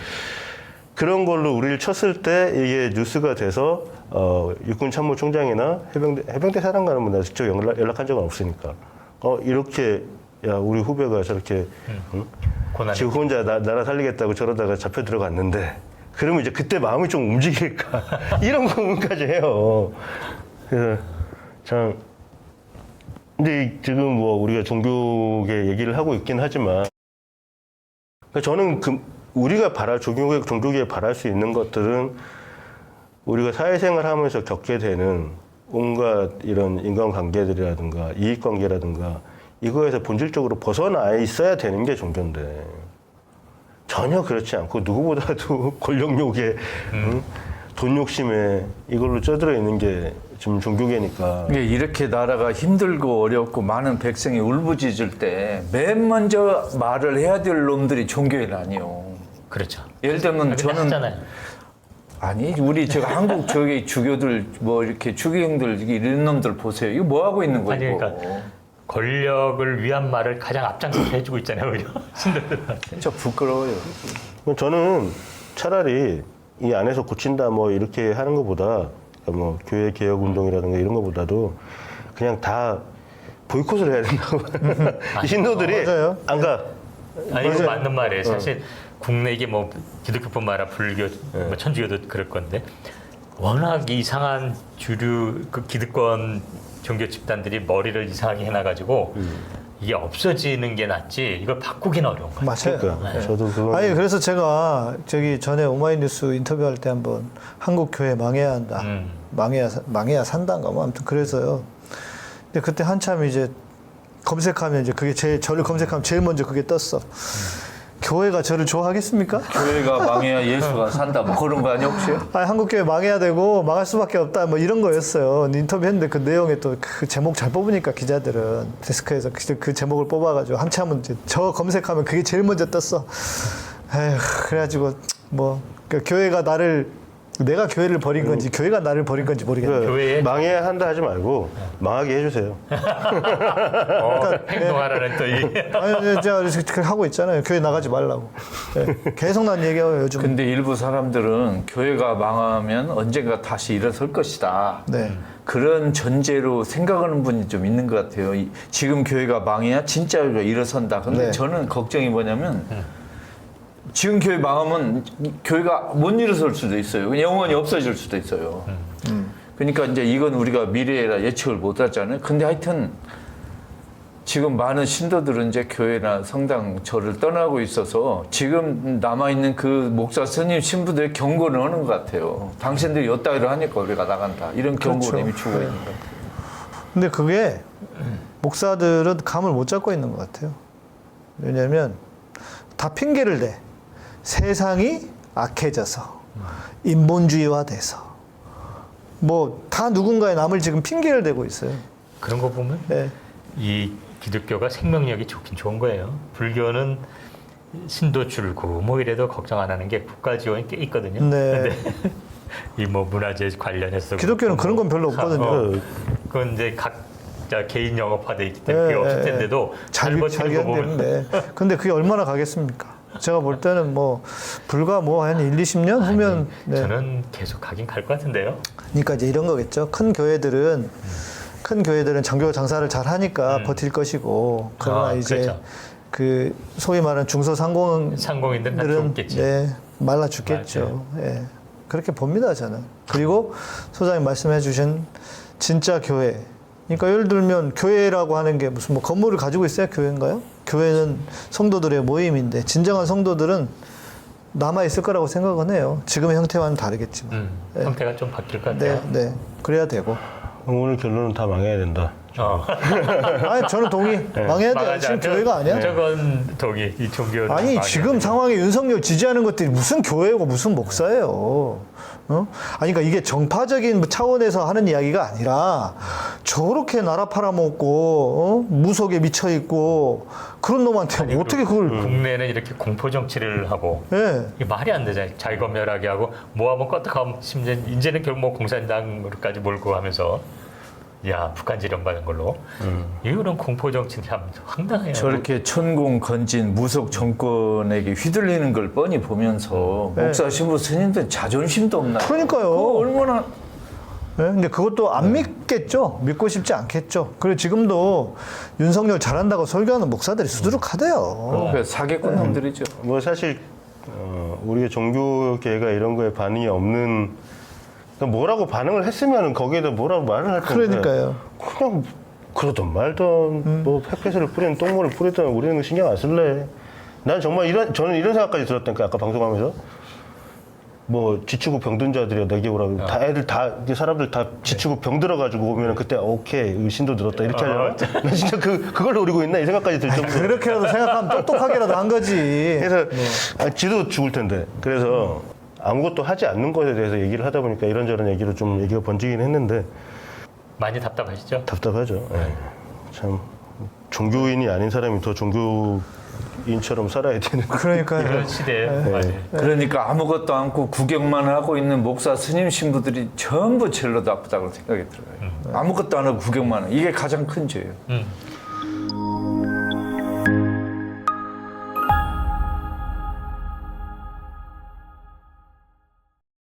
그런 걸로 우리를 쳤을 때 이게 뉴스가 돼서 육군 참모총장이나 해병대 사령관은 뭐 내가 직접 연락한 적은 없으니까 이렇게 야 우리 후배가 저렇게 응? 지금 혼자 나라 살리겠다고 저러다가 잡혀 들어갔는데 그러면 이제 그때 마음이 좀 움직일까 이런 고민까지 해요. 그래서 참 근데 지금 뭐 우리가 종교계 얘기를 하고 있긴 하지만 저는 우리가 종교계에 바랄 수 있는 것들은 우리가 사회생활 하면서 겪게 되는 온갖 이런 인간관계들이라든가 이익관계라든가 이거에서 본질적으로 벗어나 있어야 되는 게 종교인데 전혀 그렇지 않고 누구보다도 권력욕에 응? 돈 욕심에 이걸로 쪄들어 있는 게 지금 종교계니까. 이렇게 나라가 힘들고 어렵고 많은 백성이 울부짖을 때 맨 먼저 말을 해야 될 놈들이 종교인아니요. 그렇죠. 예를 들면 저는 하잖아요. 아니 우리 저 한국 저기 주교들 뭐 이렇게 주교형들 이런 놈들 보세요. 이거 뭐 하고 있는 거예요? 아니 그러니까 권력을 위한 말을 가장 앞장서서 해주고 있잖아요, 오히려 신도들한테. 진짜 부끄러워요. 저는 차라리 이 안에서 고친다 뭐 이렇게 하는 것보다 뭐 교회 개혁 운동이라든가 이런 것보다도 그냥 다 보이콧을 해야 된다고. 이 신도들이 맞아요. 안 가. 아니 이거 맞는 말이에요. 사실 국내 이게 뭐 기독교뿐만 아니라 불교, 뭐 천주교도 그럴 건데 워낙 이상한 주류 그 기득권 종교 집단들이 머리를 이상하게 해놔가지고 이게 없어지는 게 낫지 이걸 바꾸기는 어려운 거예요. 맞아요. 그러니까 저도 그거. 아니 그래서 제가 저기 전에 오마이뉴스 인터뷰할 때 한번 한국 교회 망해야 한다, 망해야 산다인가 뭐 아무튼 그래서요. 근데 그때 한참 이제 검색하면 이제 그게 저를 검색하면 제일 먼저 그게 떴어. 교회가 저를 좋아하겠습니까? 교회가 망해야 예수가 산다 뭐 그런 거 아니야 혹시? 아니, 한국 교회 망해야 되고 망할 수밖에 없다 뭐 이런 거였어요. 인터뷰했는데 그 내용에 또 그 제목 잘 뽑으니까 기자들은 데스크에서 그 제목을 뽑아가지고 한참은 이제 저 검색하면 그게 제일 먼저 떴어. 에휴, 그래가지고 뭐 그 교회가 내가 교회를 버린 건지 교회가 나를 버린 건지 모르겠네. 교회에 망해야 한다 하지 말고 망하게 해주세요. 행동하라는 또 이. 아니, 제가 그렇게 하고 있잖아요. 교회 나가지 말라고. 네, 계속 난 얘기해요 요즘. 근데 일부 사람들은 교회가 망하면 언젠가 다시 일어설 것이다. 네. 그런 전제로 생각하는 분이 좀 있는 것 같아요. 지금 교회가 망해야 진짜 일어선다. 근데 네. 저는 걱정이 뭐냐면 지금 교회 망하면 교회가 못 일어설 수도 있어요. 그냥 영원히 없어질 수도 있어요. 그러니까 이제 이건 우리가 미래라 예측을 못 하잖아요. 근데 하여튼 지금 많은 신도들은 이제 교회나 성당 절을 떠나고 있어서 지금 남아있는 그 목사 스님 신부들의 경고를 하는 것 같아요. 당신들이 여따위로 하니까 우리가 나간다. 이런 경고를 이미 주고 있는 거예요. 근데 그게 목사들은 감을 못 잡고 있는 것 같아요. 왜냐하면 다 핑계를 대. 세상이 악해져서 인본주의화돼서 뭐 다 누군가의 남을 지금 핑계를 대고 있어요. 그런 거 보면 네. 이 기독교가 생명력이 좋긴 좋은 거예요. 불교는 신도 줄고 뭐 이래도 걱정 안 하는 게 국가 지원이 꽤 있거든요. 네. 이 뭐 문화재 관련해서 기독교는 그런 건 별로 없거든요. 그건 이제 각자 개인 영업화돼 있기 때문에 그게 없을 텐데도 잘 버티는 거 보면. 네. 근데 그게 얼마나 가겠습니까? 제가 볼 때는 뭐 불과 뭐 한 1, 20년 후면 네. 저는 계속 가긴 갈 것 같은데요. 그러니까 이제 이런 거겠죠. 큰 교회들은 장교 장사를 잘 하니까 버틸 것이고 그러나 이제 그렇죠. 그 소위 말하는 상공인들은 중소상공인들은 죽겠지. 네, 말라 죽겠죠. 예. 그렇게 봅니다, 저는. 그리고 소장님 말씀해 주신 진짜 교회. 그러니까 예를 들면 교회라고 하는 게 무슨 뭐 건물을 가지고 있어야 교회인가요? 교회는 성도들의 모임인데 진정한 성도들은 남아 있을 거라고 생각은 해요. 지금의 형태와는 다르겠지만. 네. 형태가 좀 바뀔 것 같아요. 네, 네. 그래야 되고. 오늘 결론은 다 망해야 된다. 아니, 저는 동의. 망해야 돼요. 지금 교회가 아니야. 저건 동의. 이 종교. 아니, 지금 상황에 윤석열 지지하는 것들이 무슨 교회고 무슨 목사예요. 어? 아니, 그러니까 이게 정파적인 차원에서 하는 이야기가 아니라 저렇게 나라 팔아먹고, 무속에 미쳐있고, 그런 놈한테 어떻게 그걸. 국내는 이렇게 공포 정치를 하고. 예. 이게 말이 안 되잖아요. 자기검열하게 하고 뭐 한번 껐다가 심지어 이제는 결국 뭐 공산당으로까지 몰고 하면서 야 북한 지령받은 걸로 이런 공포 정치 참 황당해요. 저렇게 천공건진 무속 정권에게 휘둘리는 걸 뻔히 보면서 목사 신부 스님들 자존심도 없나요? 그러니까요. 그거 얼마나 네, 근데 그것도 안 믿겠죠. 믿고 싶지 않겠죠. 그리고 지금도 윤석열 잘한다고 설교하는 목사들이 수두룩하대요. 그 사기꾼 놈들이죠. 뭐 사실 우리가 종교계가 이런 거에 반응이 없는 그러니까 뭐라고 반응을 했으면 거기에다 뭐라고 말을 할 텐데 그러니까요. 그냥 그러던 말던 뭐 햇볕을 뿌리는 똥물을 뿌리든 우리는 신경 안 쓸래. 난 정말 저는 이런 생각까지 들었다니까 아까 방송하면서 뭐 지치고 병든 자들이야 내게 오라고 다 애들 다 이제 사람들 다 지치고 병 들어가지고 오면은 그때 오케이 의심도 들었다 이렇게 하잖아. 난 진짜 그걸 노리고 있나 이 생각까지 들 정도. 그렇게라도 생각하면 똑똑하게라도 한 거지. 그래서 지도 죽을 텐데 그래서 아무것도 하지 않는 것에 대해서 얘기를 하다 보니까 이런저런 얘기로 좀 얘기가 번지긴 했는데 많이 답답하시죠? 답답하죠. 예. 참 종교인이 아닌 사람이 더 종교인처럼 살아야 되는. 그러니까요. 이런 시대에 맞아요. 그러니까 아무것도 않고 구경만 하고 있는 목사 스님 신부들이 전부 젤로 나쁘다고 생각이 들어요. 아무것도 안 하고 구경만 하고 이게 가장 큰 죄예요.